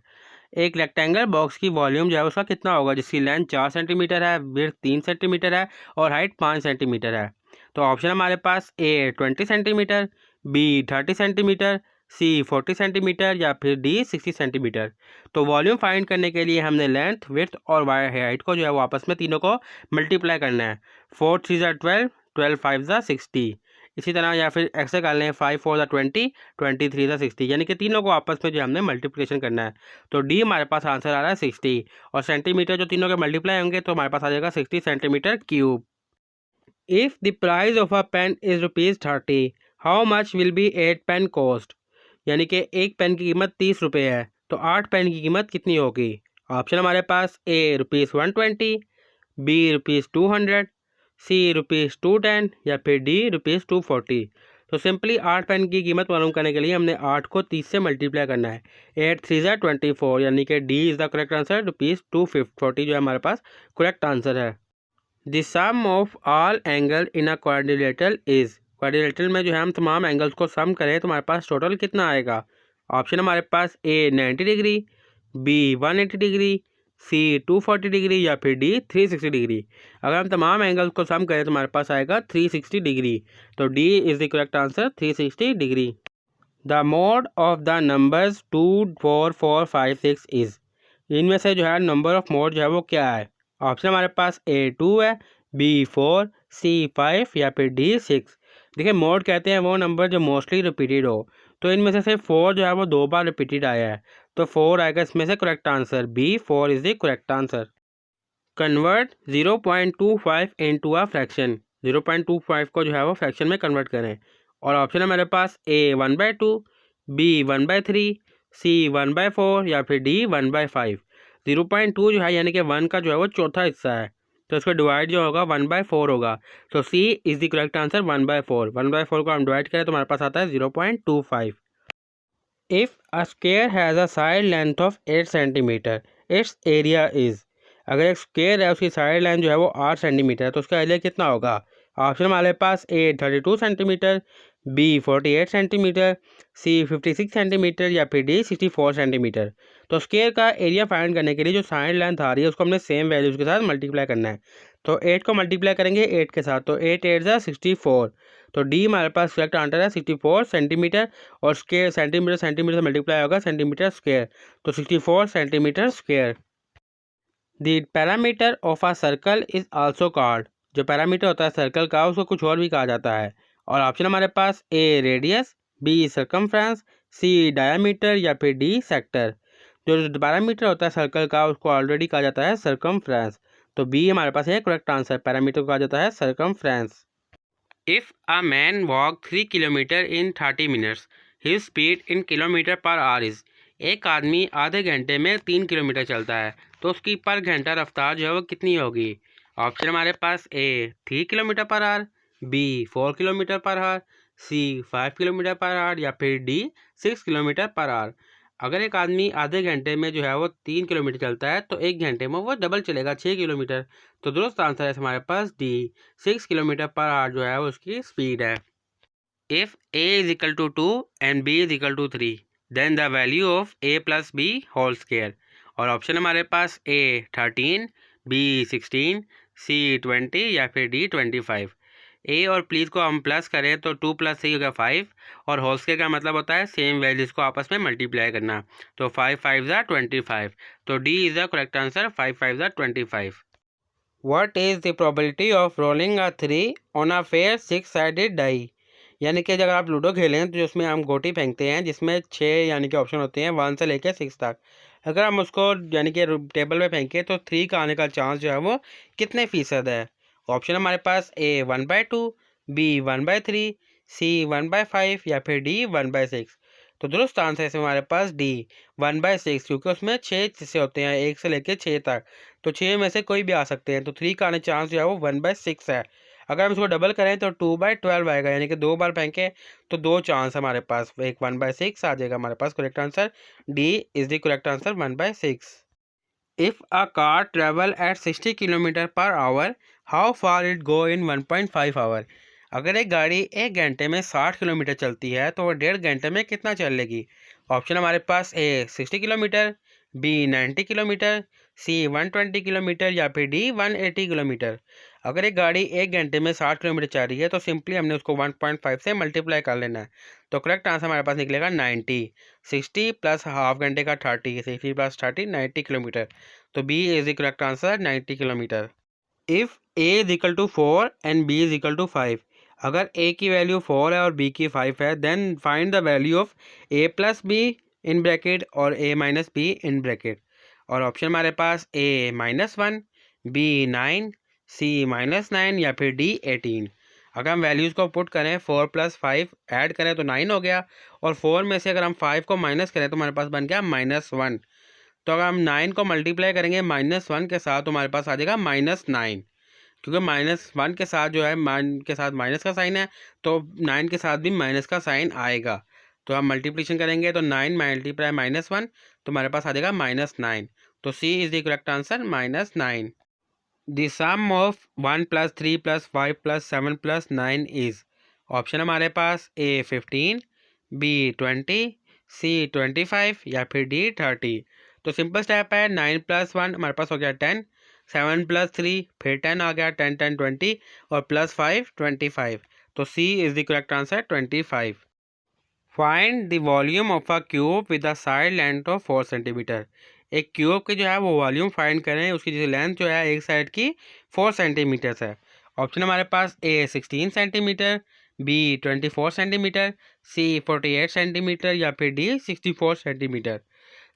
एक रेक्टेंगल बॉक्स की वॉल्यूम जो है उसका कितना होगा, जिसकी लेंथ 4 सेंटीमीटर है, विड्थ 3 सेंटीमीटर है और हाइट 5 सेंटीमीटर है। तो ऑप्शन हमारे पास ए 20 सेंटीमीटर, बी 30 सेंटीमीटर, सी 40 सेंटीमीटर या फिर डी 60 सेंटीमीटर। तो वॉल्यूम फाइंड करने के लिए हमने लेंथ, विड्थ और हाइट को जो है वो आपस में तीनों को मल्टीप्लाई करना है। 4 3 ज़ा 12, 12 5 ज़ा 60। इसी तरह या फिर ऐसे कर लें 5 4 ज़ा 20, 23 ज़ा 60, यानी कि तीनों को आपस में जो हमने मल्टीप्लिकेशन करना है। तो डी हमारे पास आंसर आ रहा है 60 और सेंटीमीटर जो तीनों के मल्टीप्लाई होंगे तो हमारे पास आ जाएगा 60 centimetre cube. If the price of a pen is ₹30, how much will be 8 pen cost. यानी कि एक पेन की कीमत 30 रुपये है, तो 8 पेन की कीमत कितनी होगी। ऑप्शन हमारे पास ए ₹120, बी ₹200, सी ₹210 या फिर डी ₹240। तो सिंपली 8 पेन की कीमत मालूम करने के लिए हमने 8 को 30 से मल्टीप्लाई करना है। 8 3 ज़ा 24, यानी कि D is the correct answer. ₹240 जो है हमारे पास करेक्ट आंसर है। The sum of all angle in a quadrilateral is. Quadrilateral में जो है हम तमाम एंगल्स को सम करें तो हमारे पास टोटल कितना आएगा। ऑप्शन हमारे पास ए 90 डिग्री, बी 180 डिग्री, सी 240 डिग्री या फिर डी 360 डिग्री। अगर हम तमाम एंगल्स को सम करें तो हमारे पास आएगा 360 डिग्री। तो D is the correct answer 360 degree. The mode of the numbers 2 4 4 5 6 is. इनमें से जो है नंबर ऑफ मोड जो है वो क्या है। ऑप्शन हमारे पास ए 2 है, बी 4, सी 5 या फिर डी 6। देखिए मोड कहते हैं वो नंबर जो मोस्टली रिपीटेड हो, तो इनमें से सिर्फ 4 जो है वो 2 बार रिपीटेड आया है, तो 4 आएगा इसमें से correct answer. B 4 is the correct answer. Convert 0.25 into a fraction. 0.25 को जो है वो फ्रैक्शन में कन्वर्ट करें। और ऑप्शन है मेरे पास ए 1/2, बी 1/3, सी 1/4 या फिर डी 1/5। 0.2 जो है यानी कि 1 का जो है वो चौथा हिस्सा है, तो इसको डिवाइड जो होगा 1/4 होगा। तो C is the correct answer 1/4। 1/4 को हम डिवाइड करें तो हमारे पास आता है 0.25। If a square has a side length of 8 centimetre, it's area is. अगर एक स्क्वायर है उसकी साइड लाइन जो है वो 8 सेंटीमीटर है, तो उसका एरिया कितना होगा। ऑप्शन हमारे पास ए 32 सेंटीमीटर, बी 48 सेंटीमीटर, सी 56 सेंटीमीटर या फिर डी 64 सेंटीमीटर। तो स्क्वायर का एरिया फाइंड करने के लिए जो साइड लेंथ आ रही है उसको हमने सेम वैल्यूज़ के साथ मल्टीप्लाई करना है। तो 8 को मल्टीप्लाई करेंगे 8 के साथ, तो 8 8 ज़ा 64। तो डी हमारे पास करेक्ट आंसर है 64 सेंटीमीटर। और स्क्वायर सेंटीमीटर सेंटीमीटर से मल्टीप्लाई होगा सेंटीमीटर स्क्वायर, तो 64 centimetre square. The parameter of a circle is also called. जो पैरामीटर होता है सर्कल का उसको कुछ और भी कहा जाता है। और ऑप्शन हमारे पास ए रेडियस, बी सर्कमफ्रेंस, सी डायामीटर या फिर डी सेक्टर। जो पैरामीटर होता है सर्कल का उसको ऑलरेडी कहा जाता है सर्कमफ्रेंस। तो बी हमारे पास है करेक्ट आंसर, पैरामीटर को कहा जाता है circumference. If a man walk 3 kilometre in 30 minutes, his speed in kilometre per our is. एक आदमी आधे घंटे में 3 किलोमीटर चलता है, तो उसकी पर घंटा रफ्तार जो है वो कितनी होगी। ऑप्शन हमारे पास A 3 kilometre per hour, B 4 kilometre per hour, C 5 kilometre per hour या फिर डी 6 किलोमीटर पर आवर। अगर एक आदमी आधे घंटे में जो है वो 3 किलोमीटर चलता है तो एक घंटे में वो डबल चलेगा 6 किलोमीटर। तो दुरुस्त आंसर है हमारे पास डी 6 किलोमीटर पर आवर जो है वो उसकी स्पीड है। If a is equal to 2 and b is equal to 3, then the value of a plus b whole square. और ऑप्शन हमारे पास ए 13, बी 16, सी 20 या फिर डी 25। ए और प्लीज़ को हम प्लस करें तो 2 + 3 होगा 5, और होल स्क्वायर का मतलब होता है सेम वैल्यूज़ को आपस में मल्टीप्लाई करना। तो 5 5 ज़ा 25। तो D is the correct answer, 5 5 ज़ा 25। What is the probability of rolling a 3 on a fair 6 sided die. यानी कि अगर आप लूडो खेलें तो उसमें हम गोटी फेंकते हैं जिसमें 6 यानी कि ऑप्शन होते हैं 1 से लेकर 6 तक। अगर हम उसको यानी कि टेबल पे फेंकें तो 3 का आने का चांस जो है वो कितने फ़ीसद है। ऑप्शन हमारे पास ए 1/2, बी 1/3, सी 1/5 या फिर डी 1/6। तो दुरुस्त आंसर है इसमें हमारे पास डी 1/6, क्योंकि उसमें 6 हिस्से होते हैं 1 से लेकर 6 तक, तो 6 में से कोई भी आ सकते हैं। तो 3 का आने चांस जो है वो 1/6 है। अगर हम इसको डबल करें तो 2/12 आएगा, यानी कि 2 बार फेंकें तो 2 चांस हमारे पास, एक 1/6 आ जाएगा हमारे पास। Correct answer D is the correct answer 1/6। If a car travel at 60 kilometre per hour, how far it go in 1.5 hour. अगर एक गाड़ी 1 घंटे में 60 किलोमीटर चलती है तो वो 1.5 घंटे में कितना चल लेगी? ऑप्शन हमारे पास ए 60 किलोमीटर, बी 90 किलोमीटर, सी 120 किलोमीटर या फिर डी 180 किलोमीटर। अगर एक गाड़ी 1 घंटे में 60 किलोमीटर चल रही है तो सिंपली हमने उसको 1.5 से मल्टीप्लाई कर लेना है। तो करेक्ट आंसर हमारे पास निकलेगा 90। 60 प्लस हाफ घंटे का 30, 60 प्लस 30 90 किलोमीटर। तो B is the correct answer 90 kilometre. If a is equal to 4 and b is equal to 5, अगर a की वैल्यू 4 है और b की 5 है, then find the value of a plus b in bracket और a minus b in bracket. और option हमारे पास a -1, b 9, c -9 या फिर d 18। अगर हम वैल्यूज़ को पुट करें 4 + 5 ऐड करें तो 9 हो गया, और 4 में से अगर हम 5 को माइनस करें तो हमारे पास बन गया -1। तो अगर हम 9 को मल्टीप्लाई करेंगे -1 के साथ तो हमारे पास आ जाएगा -9, क्योंकि -1 के साथ जो है मान के साथ माइनस का साइन है, तो 9 के साथ भी माइनस का साइन आएगा। तो हम मल्टीप्लिकेशन करेंगे तो 9 मल्टीप्लाई -1 तो हमारे पास आ जाएगा -9। तो C is the correct answer -9। The sum of 1 + 3 + 5 + 7 + 9 is. Option हमारे पास ए 15, बी 20, सी 25 या फिर डी 30। तो सिंपल स्टेप है, 9 + 1 हमारे पास हो गया 10, 7 + 3 फिर 10 आ गया, 10 10 20 और +5 25। तो C is the correct answer 25। Find the volume of a cube with a side length of 4 centimetre. एक क्यूब की जो है वो वॉल्यूम फाइंड करें, उसकी जो लेंथ जो है एक साइड की 4 सेंटीमीटर्स है। ऑप्शन हमारे पास ए 16 सेंटीमीटर, बी 24 सेंटीमीटर, सी 48 सेंटीमीटर या फिर डी 64 सेंटीमीटर।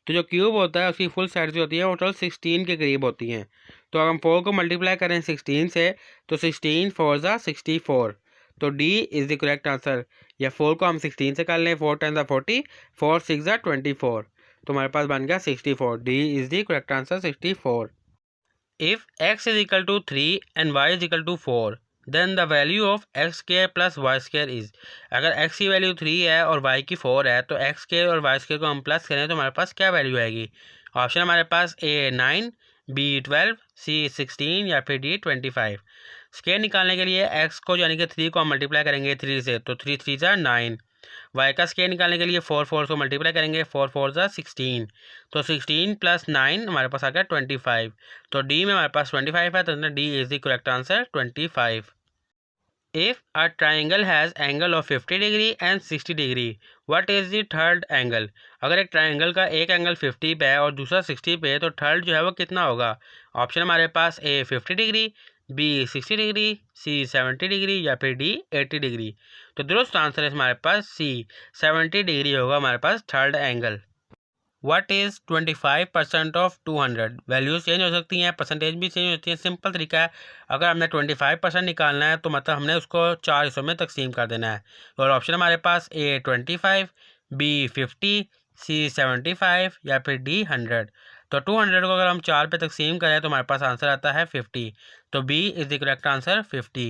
तो जो क्यूब होता है उसकी फुल साइड जो होती है वो टोटल 16 के करीब होती हैं। तो अगर हम 4 को मल्टीप्लाई करें 16 से तो 16 4 ज़ा 64। तो D is the correct answer. या 4 को हम 16 से कर लें, 4 10 ज़ा 40, 4 6 ज़ा 24। तो हमारे पास बन गया 64। D is the correct answer 64। If x is equal to 3 and y is equal to 4, then the value of x square plus y square is. अगर x की वैल्यू 3 है और y की 4 है तो एक्स स्क्र और वाई स्क्र को हम प्लस करें तो हमारे पास क्या वैल्यू आएगी? ऑप्शन हमारे पास ए 9, बी 12, सी 16 या फिर डी 25। स्क्र निकालने के लिए x को यानी कि 3 को हम मल्टीप्लाई करेंगे 3 से, तो 3 3 ज़ा 9। y का स्क्र निकालने के लिए 4 4 को मल्टीप्लाई करेंगे, 4 4 ज़ा 16। तो 16 + 9 हमारे पास आ गया 25। तो डी में हमारे पास 25 है, तो D is the correct answer 25। If a triangle has angle of 50 degree and 60 degree, what is the third angle? अगर एक ट्राइंगल का एक एंगल 50 पे है और दूसरा 60 पे है तो थर्ड जो है वो कितना होगा? ऑप्शन हमारे पास ए 50 डिग्री, बी 60 डिग्री, सी 70 डिग्री या फिर डी 80 डिग्री। तो दुरुस्त आंसर है हमारे पास सी 70 डिग्री होगा हमारे पास third angle. What is 25% of 200? Values change हो सकती हैं, परसेंटेज भी चेंज होती है। सिंपल तरीका है, अगर हमने 25% निकालना है तो मतलब हमने उसको 4 हिस्सों में तकसीम कर देना है। और ऑप्शन हमारे पास ए 25, बी 50, सी 75 या फिर डी 100। तो 200 को अगर हम 4 पे तकसीम करें तो हमारे पास आंसर आता है 50। तो B is the correct answer 50।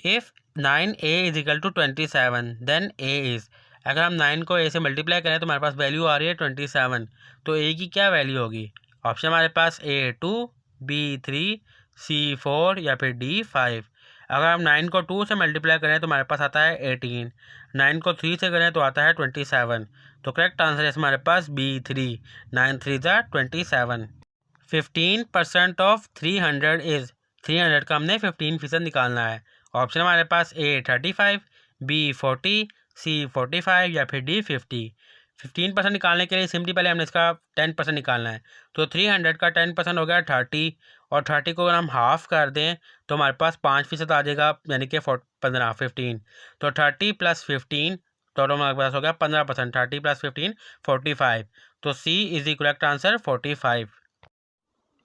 If 9a is equal to 27 then a is. अगर हम 9 को a से मल्टीप्लाई करें तो हमारे पास वैल्यू आ रही है 27। तो a की क्या वैल्यू होगी? ऑप्शन हमारे पास a 2, b 3, c 4 या फिर d 5। अगर हम 9 को 2 से मल्टीप्लाई करें तो हमारे पास आता है 18। 9 को 3 से करें तो आता है 27। तो करेक्ट आंसर है हमारे पास b 3। 9 3 ज़ा 27। 15% ऑफ 300 इज़। 300 का हमने 15% निकालना है। ऑप्शन हमारे पास ए 35, बी 40, सी 45 या फिर डी 50। 15% निकालने के लिए सिंपली पहले हमने इसका 10% निकालना है। तो 300 का 10% हो गया 30, और 30 को अगर हम हाफ़ कर दें तो हमारे पास 5% आ जाएगा, यानी कि 15। तो 30 + 15 टोटल हमारे पास हो गया 15%। 30 + 15 45। तो C is the correct answer 45।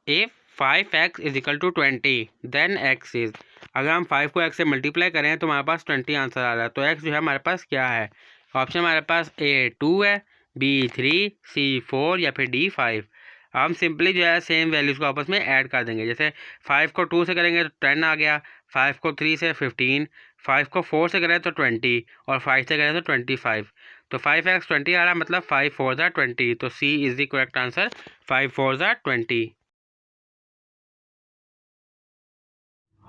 If 5x is equal to 20 then x is. अगर हम 5 को x से मल्टीप्लाई करें तो हमारे पास 20 आंसर आ रहा है। तो x जो है हमारे पास क्या है? ऑप्शन हमारे पास a 2 है, b 3, c 4 या फिर d 5। हम सिंपली जो है सेम वैल्यूज़ को आपस में ऐड कर देंगे। जैसे 5 को 2 से करेंगे तो 10 आ गया, 5 को 3 से 15, 5 को 4 से करें तो 20 और 5 से करें तो 25। तो 5x 20 आ रहा है, मतलब 5 4 ज़ा 20। तो c is the correct answer 5 4 ज़ा 20।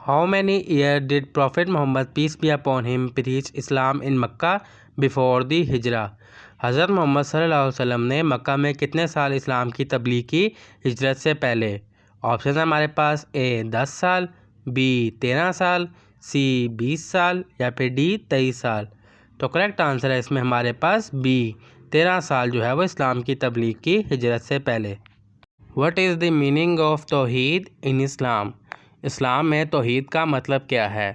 How many year did prophet Muhammad peace be upon him preach Islam in Mecca before the Hijra. हज़रत मोहम्मद सल्लल्लाहु अलैहि वसल्लम ने मक्का में कितने साल इस्लाम की तबलीग की हिजरत से पहले। ऑप्शन है हमारे पास ए 10 साल, बी 13 साल, सी 20 साल या फिर डी 23 साल। तो करेक्ट आंसर है इसमें हमारे पास बी 13 साल जो है वो इस्लाम की तबलीग की हिजरत से पहले। What is the meaning of tawheed in Islam. Islam में तौहीद का मतलब क्या है।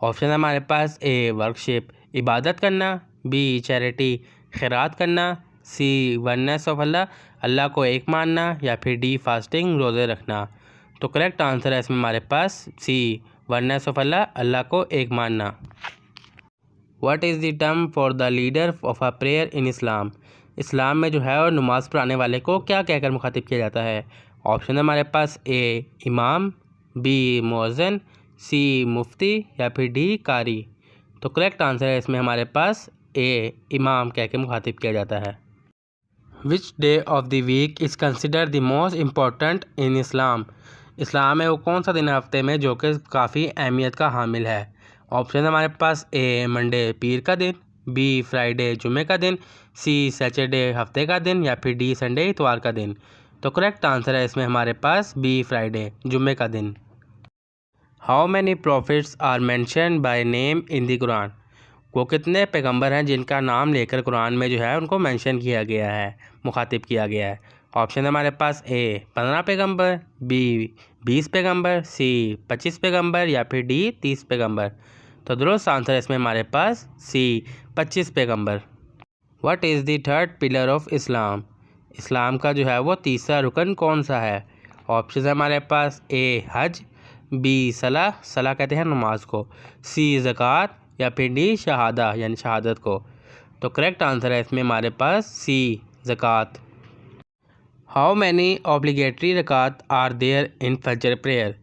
ऑप्शन है हमारे पास ए वर्कशिप इबादत करना, बी चैरिटी खैरात करना, सी वननेस ऑफ अल्लाह को एक मानना या फिर डी फास्टिंग रोज़े रखना। तो करेक्ट आंसर है इसमें हमारे पास सी वननेस ऑफ अल्लाह को एक मानना। What is the term for the leader of a prayer in Islam. Islam में जो है और नमाज़ पढ़ाने वाले को क्या कहकर मुखातिब किया जाता है। ऑप्शन है हमारे पास ए इमाम, बी मुअज्जिन, सी मुफ्ती या फिर डी कारी। तो करेक्ट आंसर है इसमें हमारे पास ए इमाम कह के मुखातिब किया जाता है। Which day of the week is consider the most important in Islam. Islam में वो कौन सा दिन है हफ्ते में जो कि काफ़ी अहमियत का हामिल है। ऑप्शन हमारे पास ए मंडे पीर का दिन, बी फ्राइडे जुमे का दिन, सी सैटरडे हफ्ते का दिन या फिर डी संडे इतवार का दिन। तो करेक्ट आंसर है इसमें हमारे पास बी फ्राइडे जुमे का दिन। How many prophets are mentioned by name in the Quran. वो कितने पैगंबर हैं जिनका नाम लेकर कुरान में जो है उनको मेंशन किया गया है, मुखातिब किया गया है। ऑप्शन है हमारे पास ए 15 पैगंबर, बी 20 पैगंबर, सी 25 पैगंबर या फिर डी 30 पैगंबर। तो दुरुस्त आंसर है इसमें हमारे पास सी 25 पैगंबर। What is the third pillar of Islam. Islam का जो है वो तीसरा रुकन कौन सा है। ऑप्शन है हमारे पास ए हज, बी सलाह, सलाह कहते हैं नमाज को, सी ज़कात या फिर डी शहादा यानी शहादत को। तो करेक्ट आंसर है इसमें हमारे पास सी ज़कात। How many obligatory rakat are there in Fajr prayer.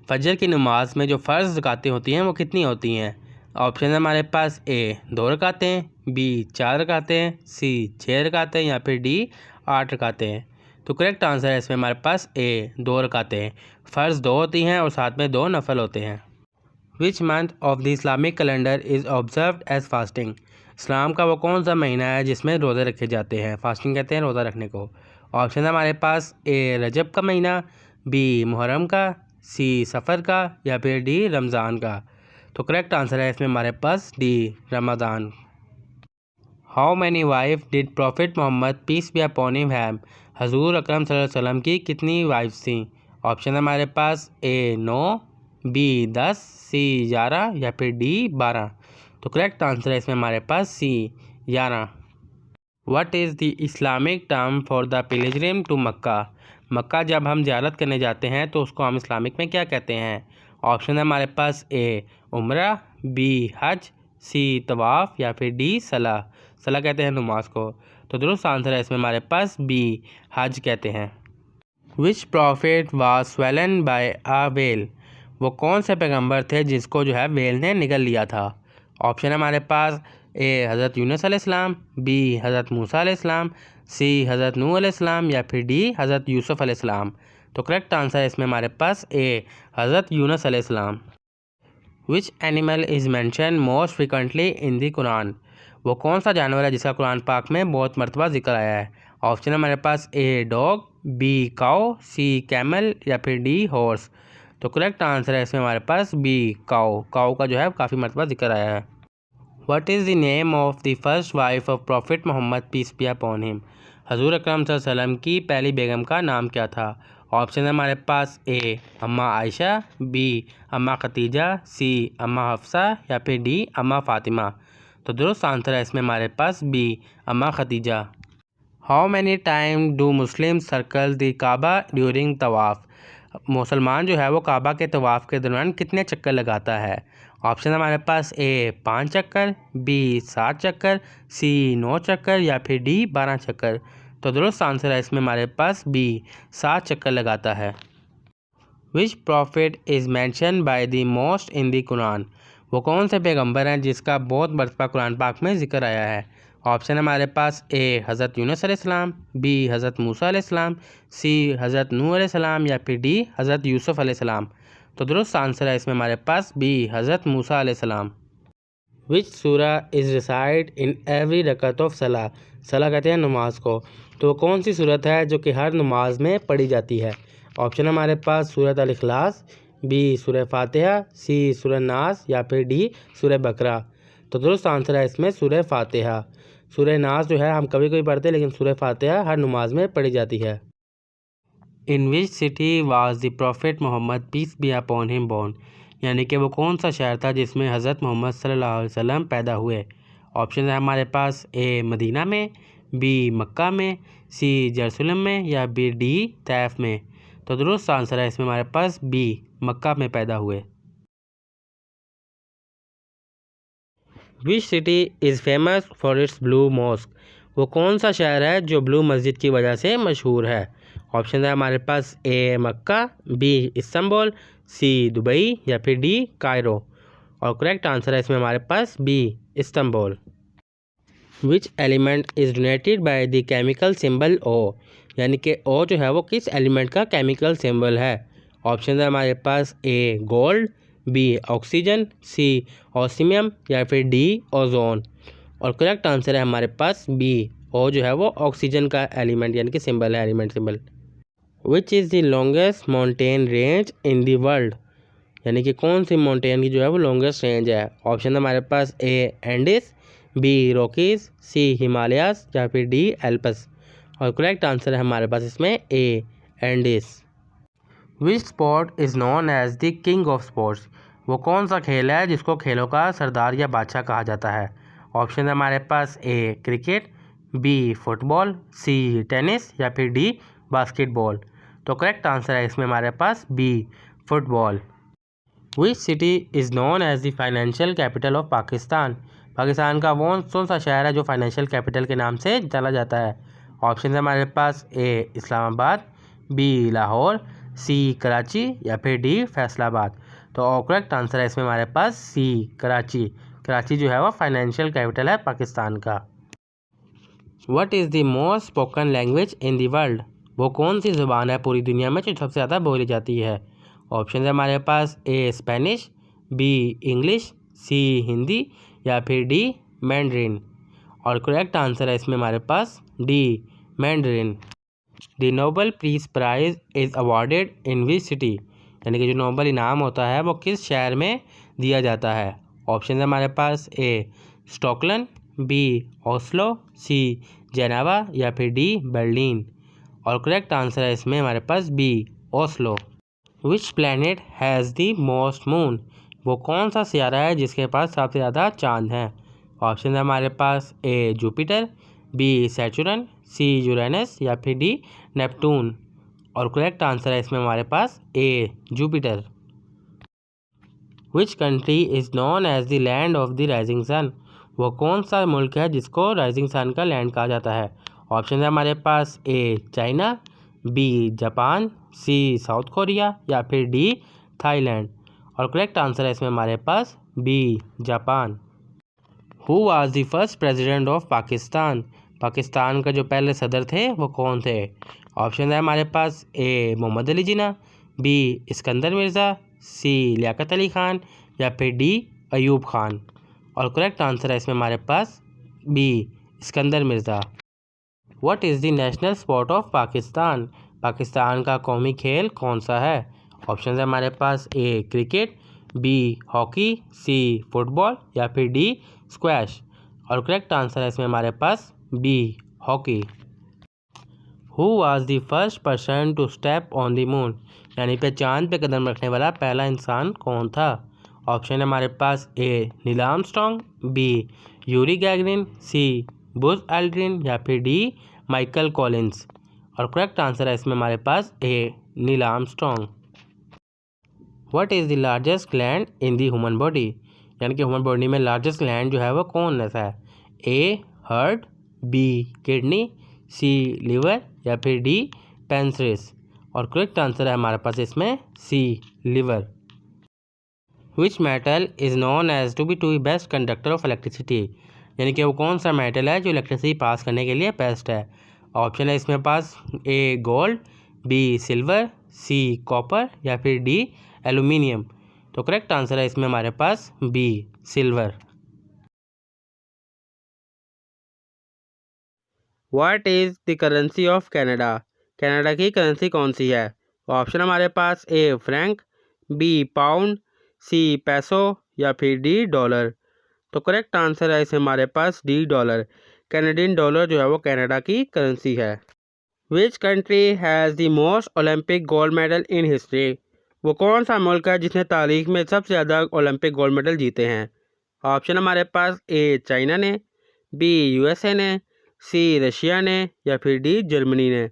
फजर की नमाज में जो फ़र्ज़ रकातें होती हैं वो कितनी होती हैं। ऑप्शन है हमारे पास ए 2 रकातें, बी 4 रकातें, सी 6 रकातें या फिर डी 8 रकातें। तो करेक्ट आंसर है इसमें हमारे पास ए 2 रकातें। फ़र्ज़ 2 होती हैं और साथ में 2 नफल होते हैं। Which month of the Islamic calendar is observed as fasting. Islam का वो कौन सा महीना है जिसमें रोज़े रखे जाते हैं। फास्टिंग कहते हैं रोज़ा रखने को। ऑप्शन है हमारे पास ए रजब का महीना, बी मुहर्रम का, सी सफ़र का या फिर डी रमज़ान का। तो करेक्ट आंसर है इसमें हमारे पास D Ramzan. How many wife did prophet Muhammad peace be upon him have. हजूर अकरम सल्लल्लाहु अलैहि वसल्लम की कितनी वाइफ्स थीं। ऑप्शन है हमारे पास ए 9, बी 10, सी 11 या फिर डी 12। तो करेक्ट आंसर है इसमें हमारे पास C 11। What is the Islamic term for the pilgrim to Mecca. Mecca जब हम ज़ियारत करने जाते हैं तो उसको हम इस्लामिक में क्या कहते हैं। ऑप्शन है हमारे पास ए उम्रा, बी हज, सी तवाफ़ या फिर डी सलाह, सलाह कहते हैं नमाज को। तो दुरुस्त आंसर है इसमें हमारे पास बी हज कहते हैं। Which prophet was swallowed by a whale. वो कौन से पैगंबर थे जिसको जो है वेल ने निगल लिया था। ऑप्शन है हमारे पास ए हज़रत यूनुस अलैहिस्सलाम, बी हज़रत मूसा अलैहिस्सलाम, सी हज़रत नूह अलैहिस्सलाम या फिर डी हज़रत यूसुफ अलैहिस्सलाम। तो करेक्ट आंसर है इसमें हमारे पास ए हज़रत यूनुस अलैहिस्सलाम। Which animal is mention most frequently in the Quran. वो कौन सा जानवर है जिसका कुरान पाक में बहुत मरतबा जिक्र आया है। ऑप्शन है हमारे पास A dog, B cow, C camel या फिर डी हॉर्स। तो करेक्ट आंसर है इसमें हमारे पास बी काओ, काओ का जो है काफ़ी मरतबा जिक्र आया है। What is the name of the first wife of prophet Muhammad peace be upon him. हजूर अकरम सल्लल्लाहु अलैहि वसल्लम की पहली बेगम का नाम क्या था। ऑप्शन है हमारे पास ए अम्मा आयशा, बी अम्मा खतीजा, सी अम्मा हफ्सा या फिर डी अम्मा फ़ातिमा। तो दुरुस्त आंसर है इसमें हमारे पास बी अम्मा Khadija. How many time do Muslim circle the Kaaba during तवाफ़। मुसलमान जो है वो काबा के तवाफ़ के दौरान कितने चक्कर लगाता है। ऑप्शन हमारे पास ए 5 चक्कर, बी 7 चक्कर, सी 9 चक्कर या फिर डी 12 चक्कर। तो दुरुस्त आंसर है इसमें हमारे पास बी 7 चक्कर लगाता है। Which prophet is mentioned by the most in the Quran. वो कौन से पैगंबर हैं जिसका बहुत मरतबा कुरान पाक में जिक्र आया है। ऑप्शन हमारे पास ए हज़रत यूनुस अलैहिस्सलाम, बी हज़रत मूसा अलैहिस्सलाम, सी हज़रत नूह अलैहिस्सलाम या फिर डी हज़रत यूसुफ अलैहिस्सलाम। तो दुरुस्त आंसर है इसमें हमारे पास बी, हज़रत मूसा अलैहिस्सलाम। विच सूरा इज़ रिसाइड इन एवरी रकत ऑफ सलाह। सलाह कहते हैं नमाज को, तो कौन सी सूरत है जो कि हर नमाज में पढ़ी जाती है। ऑप्शन है हमारे पास सूरत अल इखलास, बी सूरह फातिहा, सी सूरह नास या फिर डी सूरह बकरा। तो दुरुस्त आंसर है इसमें सूरह फातिहा। सूरह नास जो है हम कभी कभी पढ़ते हैं, लेकिन सूरह फातिहा हर नमाज में पढ़ी जाती है। In which city was the prophet Muhammad peace be upon him born. यानी कि वो कौन सा शहर था जिसमें हज़रत मोहम्मद सल्लल्लाहु अलैहि वसल्लम पैदा हुए। ऑप्शन है हमारे पास ए मदीना में, बी मक्का में, सी यरूशलेम में या बी डी तैफ में। तो दुरुस्त आंसर है इसमें हमारे पास बी, मक्का में पैदा हुए। Which city is famous for its blue mosque. वो कौन सा शहर है जो ब्लू मस्जिद की वजह से मशहूर है। ऑप्शन है हमारे पास A Mecca, B Istanbul, C Dubai या फिर डी कायरो। और करेक्ट आंसर है इसमें हमारे पास B, Istanbul. Which element is denoted by the chemical symbol O. यानी कि ओ जो है वो किस एलिमेंट का केमिकल सिंबल है। ऑप्शन है हमारे पास A gold, B oxygen, C osmium या फिर डी ओजोन। और करेक्ट आंसर है हमारे पास बी, ओ जो है वो ऑक्सीजन का एलिमेंट यानी कि सिंबल है, element symbol. Which is the longest mountain range in the world. यानी कि कौन सी माउंटेन की जो है वो लॉन्गेस्ट रेंज है। ऑप्शन है हमारे पास A Andes, B Rockies, C Himalayas या फिर डी एल्पस। और करेक्ट आंसर है हमारे पास इसमें A Andes. Which sport is known as the king of sports. वो कौन सा खेल है जिसको खेलों का सरदार या बादशाह कहा जाता है। ऑप्शन है हमारे पास A cricket, B football, C tennis या फिर डी बास्केटबॉल। तो करेक्ट आंसर है इसमें हमारे पास B, football. Which city is known as the financial capital of Pakistan. Pakistan का वो कौन सा शहर है जो फाइनेंशियल कैपिटल के नाम से जाना जाता है। ऑप्शन है हमारे पास ए इस्लामाबाद, बी लाहौर, सी कराची या फिर डी फैसलाबाद। तो करेक्ट आंसर है इसमें हमारे पास सी, कराची। कराची जो है वो फाइनेंशियल कैपिटल है पाकिस्तान का। What is the most spoken language in the world. वो कौन सी ज़ुबान है पूरी दुनिया में जो सबसे ज़्यादा बोली जाती है। ऑप्शन है हमारे पास A Spanish, B English, C Hindi या फिर डी मैंड्रिन। और करेक्ट आंसर है इसमें हमारे पास D, Mandarin. The Nobel peace prize is awarded in which city. यानी कि जो नोबेल इनाम होता है वो किस शहर में दिया जाता है। ऑप्शन है हमारे पास A Stockholm, B Oslo, C Geneva या फिर डी बर्लिन। और करेक्ट आंसर है इसमें हमारे पास B, Oslo. Which planet has the most moon. वो कौन सा सियारा है जिसके पास सबसे ज़्यादा चांद हैं। ऑप्शन है हमारे पास A Jupiter, B Saturn, C Uranus या फिर डी नेपटून। और करेक्ट आंसर है इसमें हमारे पास A, Jupiter. Which country is known as the land of the rising sun. वो कौन सा मुल्क है जिसको राइजिंग सन का लैंड कहा जाता है। ऑप्शन है हमारे पास A China, B Japan, C South Korea या फिर डी थाईलैंड। और करेक्ट आंसर है इसमें हमारे पास B, Japan. Who was the first president of Pakistan. Pakistan का जो पहले सदर थे वो कौन थे। ऑप्शन है हमारे पास ए मोहम्मद अली जिन्ना, बी इस्कंदर मिर्ज़ा, सी लियाकत अली खान या फिर डी अयूब खान। और करेक्ट आंसर है इसमें हमारे पास B, Iskander Mirza. What is the national sport of Pakistan. Pakistan का कौमी खेल कौन सा है। ऑप्शन है हमारे पास A cricket, B hockey, C football या फिर डी स्क्वैश। और करेक्ट आंसर है इसमें हमारे पास B, hockey. Who was the first person to step on the moon. यानी पे चांद पे कदम रखने वाला पहला इंसान कौन था। ऑप्शन है हमारे पास A Neil Armstrong, B Yuri Gagarin, C Buzz Aldrin या फिर डी माइकल कॉलिंस। और करेक्ट आंसर है इसमें हमारे पास A Neil Armstrong. What is the largest gland in the human body. यानी कि ह्यूमन बॉडी में लार्जेस्ट ग्लैंड जो है वो कौन सा है। A heart, B kidney, C liver या फिर डी पेंक्रियास। और करेक्ट आंसर है हमारे पास इसमें C, liver. Which metal is known as to be best conductor of electricity. यानी कि वो कौन सा मेटल है जो इलेक्ट्रिसिटी पास करने के लिए बेस्ट है। ऑप्शन है इसमें पास A gold, B silver, C copper या फिर डी एल्यूमिनियम। तो करेक्ट आंसर है इसमें हमारे पास B silver. What is the currency of Canada? Canada की करेंसी कौन सी है? ऑप्शन हमारे पास A franc, B pound, C peso या फिर डी डॉलर। तो करेक्ट आंसर है इसे हमारे पास डी डॉलर। कैनेडियन डॉलर जो है वो कनाडा की करेंसी है। Which country has the most Olympic gold medal in history? वो कौन सा मुल्क है जिसने तारीख में सबसे ज़्यादा ओलंपिक गोल्ड मेडल जीते हैं? ऑप्शन हमारे पास ए चाइना ने, बी यूएसए ने, सी रशिया ने या फिर डी जर्मनी ने।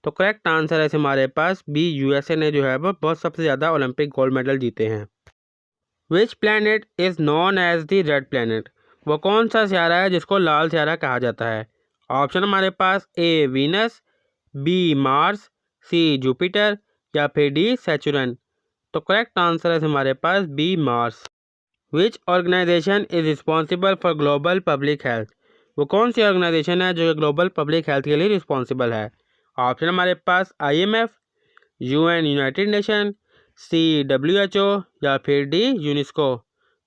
तो करेक्ट आंसर है हमारे पास बी यूएसए ने जो है वो बहुत सबसे ज़्यादा ओलंपिक गोल्ड मेडल जीते हैं। Which planet is known as the red planet? वो कौन सा सियारा है जिसको लाल सियारा कहा जाता है? ऑप्शन हमारे पास A Venus, B Mars, C Jupiter या फिर डी सैचुरन। तो करेक्ट आंसर है हमारे पास B Mars. Which organization is responsible for global public health? वो कौन सी ऑर्गेनाइजेशन है जो ग्लोबल पब्लिक हेल्थ के लिए रिस्पॉन्सिबल है? ऑप्शन हमारे पास IMF, UN United Nation, C WHO या फिर डी यूनेस्को।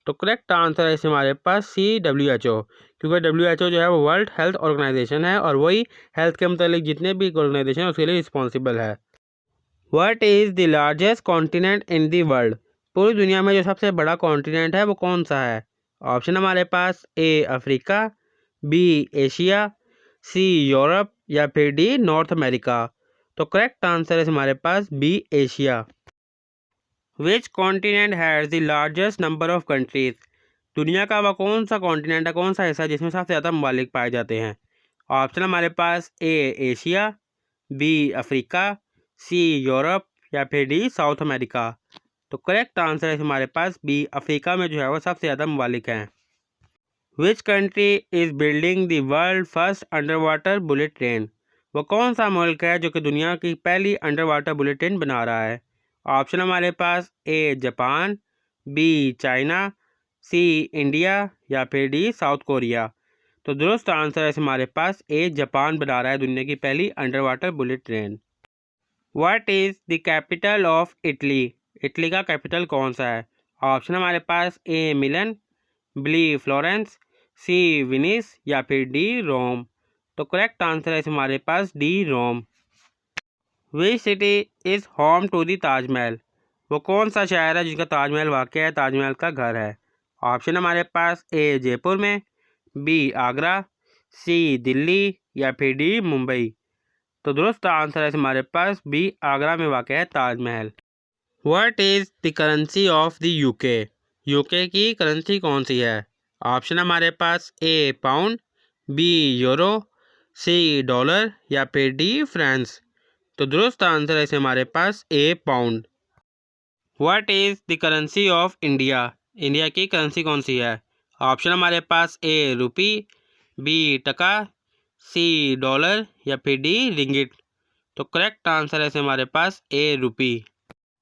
तो करेक्ट आंसर है हमारे पास सी डब्ल्यूएचओ, क्योंकि डब्ल्यूएचओ जो है वो वर्ल्ड हेल्थ ऑर्गेनाइजेशन है और वही हेल्थ के मतलब जितने भी ऑर्गेनाइजेशन है उसके लिए रिस्पॉन्सिबल है। What is the largest continent in the world? पूरी दुनिया में जो सबसे बड़ा कॉन्टिनेंट है वो कौन सा है? ऑप्शन हमारे पास A Africa, B Asia, C Europe या फिर डी नॉर्थ अमेरिका। तो करेक्ट आंसर है हमारे पास B Asia. Which continent has the largest number of countries? दुनिया का वह कौन सा कॉन्टिनेंट है, कौन सा हिस्सा जिसमें सबसे ज़्यादा ममालिक पाए जाते हैं? ऑप्शन हमारे पास A Asia, B Africa, C Europe या फिर डी साउथ अमेरिका। तो करेक्ट आंसर है हमारे पास बी अफ्रीका में जो है वो सबसे ज़्यादा ममालिक हैं। विच country is building the world first under water bullet train? वो कौन सा मुल्क है जो कि दुनिया की पहली अंडर वाटर बुलेट ट्रेन बना रहा है? ऑप्शन हमारे पास A Japan, B China, C India या फिर डी साउथ कोरिया। तो दुरुस्त आंसर है हमारे पास ए जापान बना रहा है दुनिया की पहली under water bullet train. What is the capital of Italy? Italy का कैपिटल कौन सा है? ऑप्शन हमारे पास ए मिलन, बी फ्लोरेंस, सी विनिस या फिर डी रोम। तो करेक्ट आंसर है हमारे पास D Rome. Which city is home to the Taj Mahal? वो कौन सा शहर है जिसका ताजमहल वाक़या है, ताजमहल का घर है? ऑप्शन हमारे पास ए जयपुर में, बी आगरा, सी दिल्ली या फिर डी मुंबई। तो दुरुस्त आंसर है हमारे पास बी आगरा में वाक़या है Taj Mahal. What is the currency of the UK? UK की करेंसी कौन सी है? ऑप्शन हमारे पास A pound, B euro, C dollar या फिर डी फ्रांस। तो दुरुस्त आंसर है हमारे पास A pound. What is the currency of India? India की करेंसी कौन सी है? ऑप्शन हमारे पास ए रुपी, बी टका, सी डॉलर या फिर डी रिंगिट। तो करेक्ट आंसर है हमारे पास A rupee.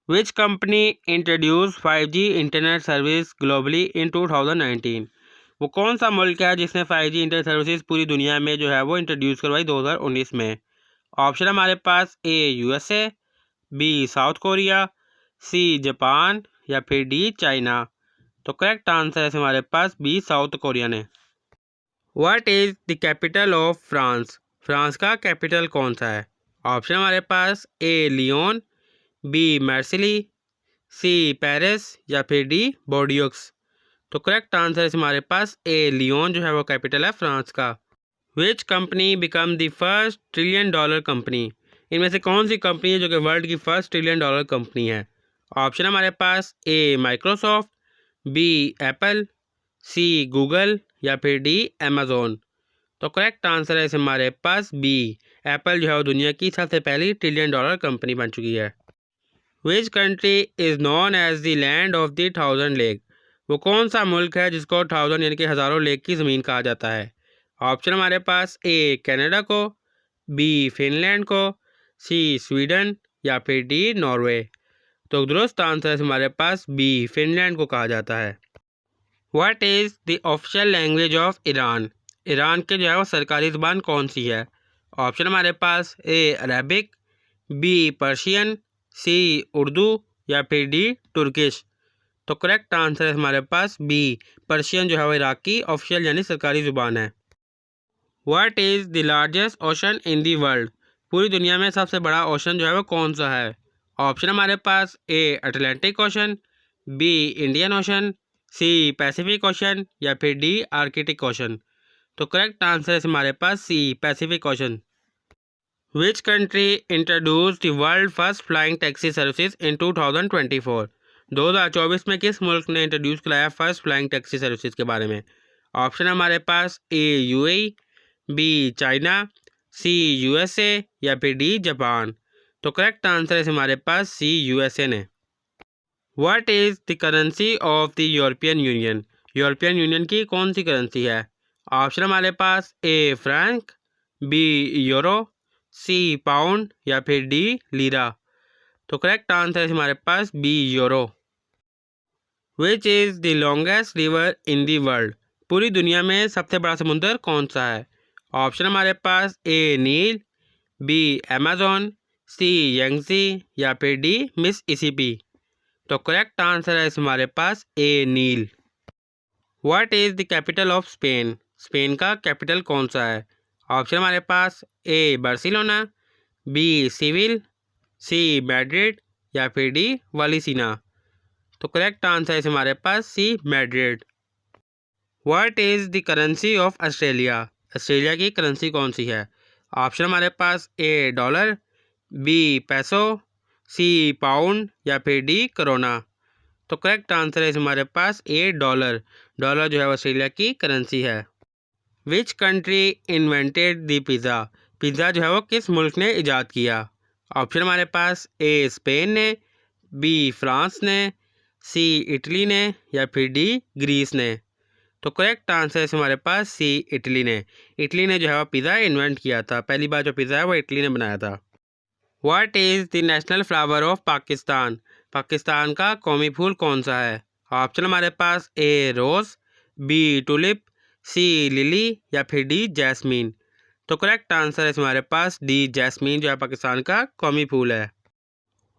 Which company introduce 5G internet service globally in 2019? वो कौन सा मुल्क है जिसने 5G इंटरनेट सर्विसेज पूरी दुनिया में जो है वो इंट्रोड्यूस करवाई 2019 में? ऑप्शन हमारे पास A USA, B South Korea, C Japan या फिर डी चाइना। तो करेक्ट आंसर है हमारे पास बी साउथ कोरिया ने। What is the capital of France? France का कैपिटल कौन सा है? ऑप्शन हमारे पास A Lyon, B Marseille, C Paris या फिर डी बोर्डियोक्स। तो करेक्ट आंसर है हमारे पास ए लियोन जो है वो कैपिटल है फ्रांस का। Which company become the first $1 trillion company? इनमें से कौन सी कंपनी है जो कि वर्ल्ड की फर्स्ट $1 ट्रिलियन कंपनी है? ऑप्शन हमारे पास A Microsoft, B Apple, C Google या फिर डी अमेज़ोन। तो करेक्ट आंसर है हमारे पास बी एप्पल जो है वो दुनिया की सबसे पहली $1 ट्रिलियन कंपनी बन चुकी है। Which country is known as the land of the 1000 lake? वो कौन सा मुल्क है जिसको 1000 यानी कि हज़ारों लेक की ज़मीन कहा जाता है? ऑप्शन हमारे पास ए कनाडा को, बी फिनलैंड को, सी स्वीडन या फिर डी नॉर्वे। तो दुरुस्त आंसर है हमारे पास बी फिनलैंड को कहा जाता है। What is the official language of Iran? Iran के जो है वो सरकारी ज़बान कौन सी है? ऑप्शन हमारे पास ए अरबिक, बी पर्शियन, सी उर्दू या फिर डी तुर्किश। तो करेक्ट आंसर है हमारे पास बी, पर्शियन जो है वो इराक की ऑफिशियल यानी सरकारी ज़ुबान है। What is the largest ocean in the world? पूरी दुनिया में सबसे बड़ा ओशन जो है वो कौन सा है? ऑप्शन हमारे पास A Atlantic Ocean, B Indian Ocean, C Pacific Ocean या फिर डी आर्कटिक ओशन। तो करेक्ट आंसर है हमारे पास C Pacific Ocean. Which country introduce the world first flying taxi services in 2024? 2024 में किस मुल्क ने इंट्रोड्यूस कराया फर्स्ट फ्लाइंग टैक्सी सर्विसेज के बारे में? ऑप्शन हमारे पास A UAE, B China, C USA या फिर डी जापान। तो करेक्ट आंसर है हमारे पास सी यूएसए ने। What is the currency of the European Union? European Union की कौन सी करेंसी है? ऑप्शन हमारे पास A franc, B euro, C pound या फिर डी लीरा। तो करेक्ट आंसर है हमारे पास B euro. Which is the longest river in the world? पूरी दुनिया में सबसे बड़ा समुंदर कौन सा है? ऑप्शन हमारे पास A Nile, B Amazon, C Yangtze या फिर डी मिसिसिपी। तो करेक्ट आंसर है हमारे पास A Nile. What is the capital of Spain? Spain का कैपिटल कौन सा है? ऑप्शन हमारे पास A Barcelona, B Seville, C Madrid या फिर डी वालिसिना। तो करेक्ट आंसर है हमारे पास C Madrid. What is the currency of Australia? Australia की करेंसी कौन सी है? ऑप्शन हमारे पास ए डॉलर, बी पैसो, सी पाउंड या फिर डी करोना। तो करेक्ट आंसर है हमारे पास ए डॉलर। डॉलर जो है ऑस्ट्रेलिया की करेंसी है। Which country invented the pizza? Pizza जो है वो किस मुल्क ने ईजाद किया? ऑप्शन हमारे पास ए स्पेन ने, बी फ्रांस ने, सी इटली ने या फिर डी ग्रीस ने। तो करेक्ट आंसर है हमारे पास सी इटली ने। इटली ने जो है वो पिज़्ज़ा इन्वेंट किया था। पहली बार जो पिज़्ज़ा है वो इटली ने बनाया था। What is the national flower of Pakistan? Pakistan का कौमी फूल कौन सा है? ऑप्शन हमारे पास ए रोज़, बी टुलिप, सी लिली या फिर डी जैस्मीन। तो करेक्ट आंसर है हमारे पास डी जैस्मीन जो है पाकिस्तान का कौमी फूल है।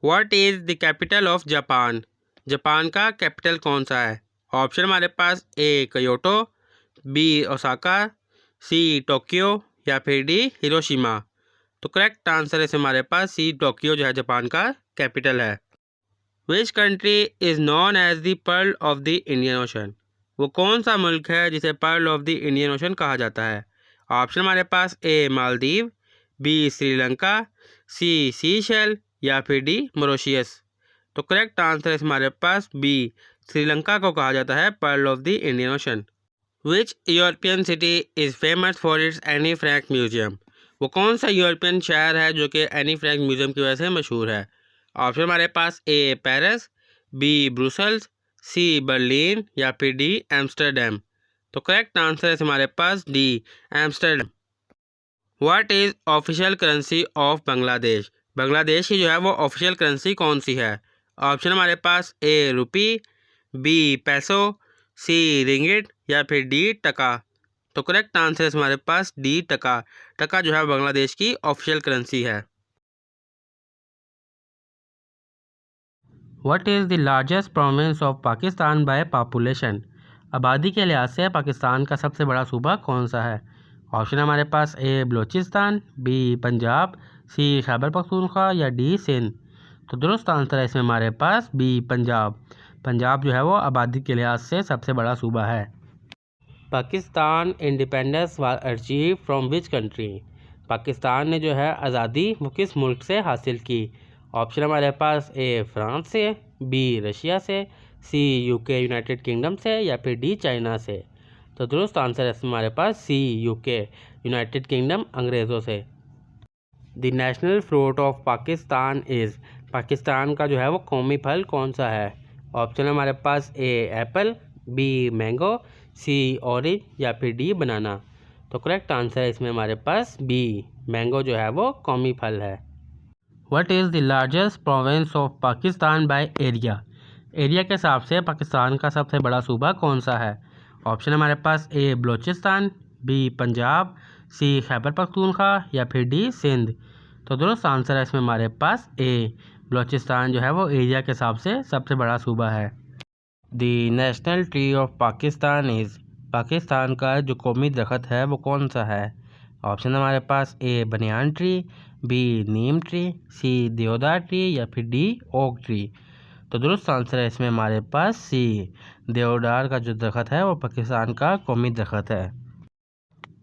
What is the capital of Japan? Japan का कैपिटल कौन सा है? ऑप्शन हमारे पास A Kyoto, B Osaka, C Tokyo या फिर डी हिरोशिमा। तो करेक्ट आंसर है हमारे पास सी टोक्यो जो है जापान का कैपिटल है। Which country is known as the pearl of the Indian ocean? वो कौन सा मुल्क है जिसे pearl of the Indian ocean कहा जाता है? ऑप्शन हमारे पास A Maldives, B Sri Lanka, C Seychelles या फिर डी मॉरिशस। तो करेक्ट आंसर है हमारे पास बी, श्रीलंका को कहा जाता है pearl of the Indian ocean. Which European city is famous for its Anne Frank museum? वो कौन सा यूरोपियन शहर है जो कि एनी फ्रैंक म्यूजियम की वजह से मशहूर है? ऑप्शन हमारे पास A Paris, B Brussels, C Berlin या फिर डी एम्स्टर्डम। तो करेक्ट आंसर है हमारे पास D Amsterdam. What is official currency of Bangladesh? Bangladesh की जो है वो ऑफिशियल करेंसी कौन सी है? ऑप्शन हमारे पास ए रुपी, बी पैसो, सी रिंगिट या फिर डी टका। तो करेक्ट आंसर है हमारे पास डी टका। टका जो है बांग्लादेश की ऑफिशियल करेंसी है। What is the largest province of Pakistan by population? आबादी के लिहाज से पाकिस्तान का सबसे बड़ा सूबा कौन सा है? ऑप्शन हमारे पास ए बलूचिस्तान, बी पंजाब, सी खैबर पख्तूनख्वा या डी सिंध। तो दुरुस्त आंसर है इसमें हमारे पास बी पंजाब। पंजाब जो है वो आबादी के लिहाज से सबसे बड़ा सूबा है। Pakistan independence was achieve from which country? Pakistan ने जो है आज़ादी वो किस मुल्क से हासिल की? ऑप्शन हमारे पास ए फ्रांस से, बी रशिया से, सी यूके यूनाइटेड किंगडम से या फिर डी चाइना से। तो दुरुस्त आंसर है हमारे पास सी यूके यूनाइटेड किंगडम अंग्रेज़ों से। The national fruit of Pakistan is? Pakistan का जो है वो कौमी फल कौन सा है? ऑप्शन हमारे पास ए एप्पल, बी मैंगो, सी ऑरेंज या फिर डी बनाना। तो करेक्ट आंसर है इसमें हमारे पास बी, मैंगो जो है वो कौमी फल है। What is the largest province of Pakistan by area? Area के हिसाब से पाकिस्तान का सबसे बड़ा सूबा कौन सा है? ऑप्शन हमारे पास ए बलूचिस्तान, बी पंजाब, सी खैबर पख्तूनख्वा या फिर डी सिंध। तो दुरुस्त आंसर है इसमें हमारे पास ए बलूचिस्तान जो है वो एरिया के हिसाब से सबसे बड़ा सूबा है। The national tree of Pakistan is, Pakistan का जो कौमी दरख्त है वो कौन सा है? ऑप्शन हमारे पास ए बनियान ट्री, बी नीम ट्री, सी देवदार ट्री या फिर डी ओक ट्री। तो दुरुस्त आंसर है इसमें हमारे पास सी, देवदार का जो दरख्त है वो पाकिस्तान का कौमी दरख्त है।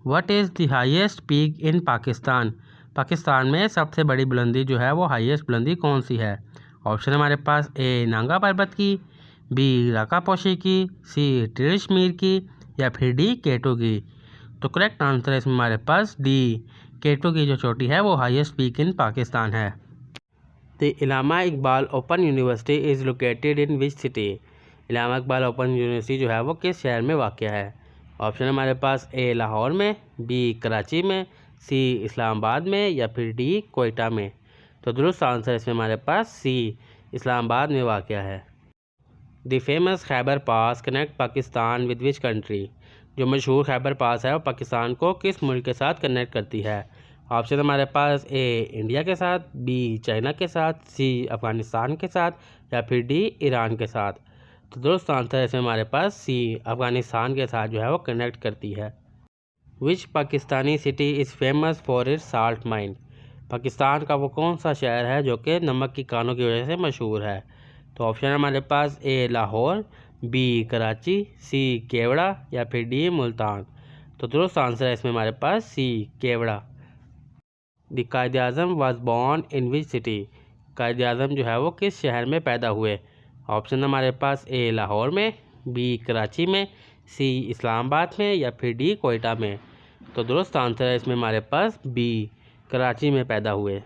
What is the highest peak in Pakistan, Pakistan में सबसे बड़ी बुलंदी जो है वो हाईएस्ट बुलंदी कौन सी है? ऑप्शन हमारे पास ए नांगा पर्वत की, बी राकापोशी की, सी ट्रिशमीर की या फिर डी केटो की। तो करेक्ट आंसर है इसमें हमारे पास डी, केटो की जो चोटी है वो हाईएस्ट पीक इन पाकिस्तान है। The Allama Iqbal open university is located in which city, Allama Iqbal open university जो है वो किस शहर में वाक़या है? ऑप्शन हमारे पास ए लाहौर में, बी कराची में, सी इस्लामाबाद में या फिर डी कोयटा में। तो दुरुस्त आंसर इसमें हमारे पास सी, इस्लामाबाद में वाक़या है। The famous Khyber pass connect Pakistan with which country, जो मशहूर खैबर पास है वो पाकिस्तान को किस मुल्क के साथ कनेक्ट करती है? ऑप्शन हमारे पास ए इंडिया के साथ, बी चाइना के साथ, सी अफ़गानिस्तान के साथ या फिर डी ईरान के साथ। तो दुरुस्त आंसर है इसमें हमारे पास सी, अफ़गानिस्तान के साथ जो है वो कनेक्ट करती है। Which Pakistani city is famous for its salt mine, Pakistan का वो कौन सा शहर है जो कि नमक की कानों की वजह से मशहूर है? तो ऑप्शन हमारे पास ए लाहौर, बी कराची, सी केवड़ा या फिर डी मुल्तान। तो दुरुस्त आंसर है इसमें हमारे पास C, Khewra. The Quaid Azam was born in which city, Quaid Azam जो है वो किस शहर में पैदा हुए? ऑप्शन हमारे पास ए लाहौर में, बी कराची में, सी इस्लामाबाद में या फिर डी कोयटा में। तो दुरुस्त आंसर है इसमें हमारे पास बी, कराची में पैदा हुए।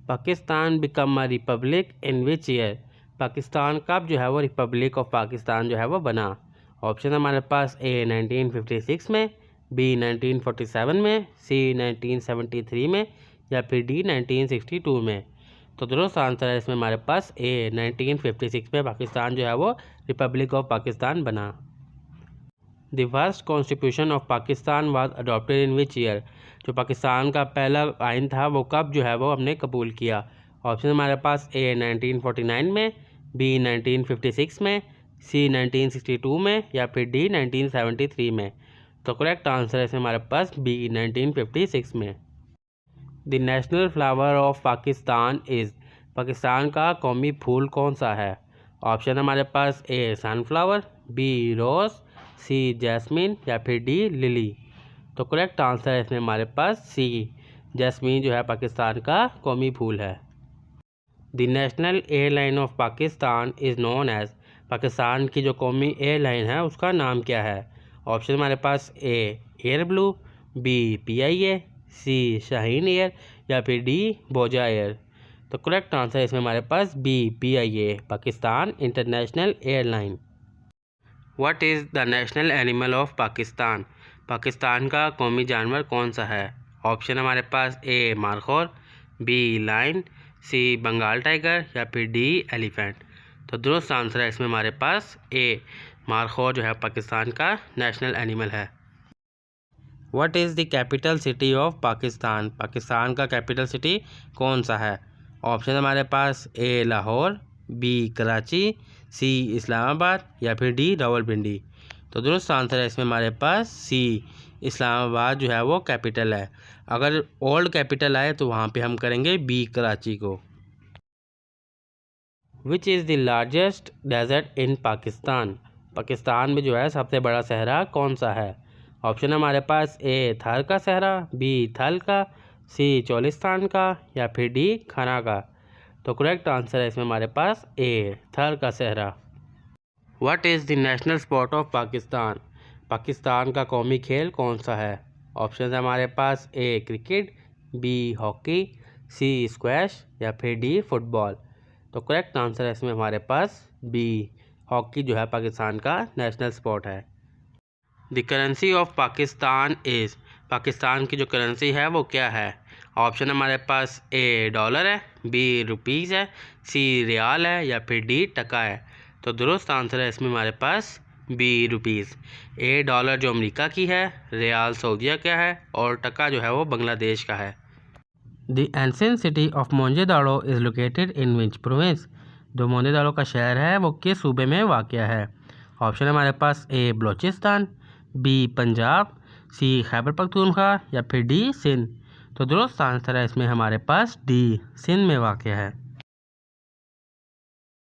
Pakistan become a republic in which year, Pakistan कब जो है वो रिपब्लिक ऑफ पाकिस्तान जो है वो बना? ऑप्शन हमारे पास ए 1956 में, बी 1947 में, सी 1973 में या फिर डी 1962 में। तो दुरुस्त आंसर है इसमें हमारे पास ए 1956 में पाकिस्तान जो है वो रिपब्लिक ऑफ पाकिस्तान बना। The first constitution of Pakistan was adopted in which year, जो पाकिस्तान का पहला आइन था वो कब जो है वो हमने कबूल किया? ऑप्शन हमारे पास ए 1949 में, बी 1956 में, सी 1962 में या फिर डी 1973 में। तो करेक्ट आंसर है इसमें हमारे पास बी, 1956 में। The national flower of Pakistan is, Pakistan का कौमी फूल कौन सा है? ऑप्शन हमारे पास ए सनफ्लावर, बी रोज़, सी जैस्मीन या फिर डी लिली। तो करेक्ट आंसर है इसमें हमारे पास सी, जैस्मीन जो है पाकिस्तान का कौमी फूल है। The national airline of Pakistan is known as, Pakistan की जो कौमी एयरलाइन है उसका नाम क्या है? ऑप्शन हमारे पास ए एयर ब्लू, बी PIA, सी शाहीन एयर या फिर डी बोजा एयर। तो करेक्ट आंसर है इसमें हमारे पास B PIA, Pakistan international airline. What is the national animal of Pakistan, Pakistan का कौमी जानवर कौन सा है? ऑप्शन हमारे पास A markhor, B lion, C Bengal tiger या फिर डी एलिफेंट। तो दुरुस्त आंसर है इसमें हमारे पास ए मारखोर जो है पाकिस्तान का नेशनल एनिमल है। What is the capital city of Pakistan, Pakistan का कैपिटल सिटी कौन सा है? ऑप्शन हमारे पास ए लाहौर, बी कराची, सी इस्लामाबाद या फिर डी रावलपिंडी। तो दुरुस्त आंसर है इसमें हमारे पास सी, इस्लामाबाद जो है वो कैपिटल है। अगर ओल्ड कैपिटल आए तो वहाँ पे हम करेंगे बी कराची को। Which is the largest desert in Pakistan, Pakistan में जो है सबसे बड़ा सहरा कौन सा है? ऑप्शन हमारे पास ए थार का सहरा, बी थल का, सी चोलिस्तान का या फिर डी खाना का। तो करेक्ट आंसर है इसमें हमारे पास ए थर का सहरा। What is the national sport of Pakistan, Pakistan का कौमी खेल कौन सा है? ऑप्शन है हमारे पास A cricket, B hockey, C squash या फिर डी फुटबॉल। तो करेक्ट आंसर है इसमें हमारे पास बी, हॉकी जो है पाकिस्तान का नेशनल स्पोर्ट है। The currency of Pakistan is, Pakistan की जो करेंसी है वो क्या है? ऑप्शन हमारे पास ए डॉलर है, बी रुपीज़ है, सी रियाल है या फिर डी टका है। तो दुरुस्त आंसर है इसमें हमारे पास बी रुपीज़। ए डॉलर जो अमेरिका की है, रियाल सऊदीया का है और टका जो है वो बांग्लादेश का है। The ancient city of Mohenjodaro is located in which province? जो मोहनजोदाड़ो का शहर है वो किस सूबे में वाक़या है? ऑप्शन है हमारे पास ए बलूचिस्तान, बी पंजाब, सी खैबर पख्तूनख्वा या फिर डी सिंध। तो दुरुस्त आंसर है इसमें हमारे पास डी सिंध में वाक़या है।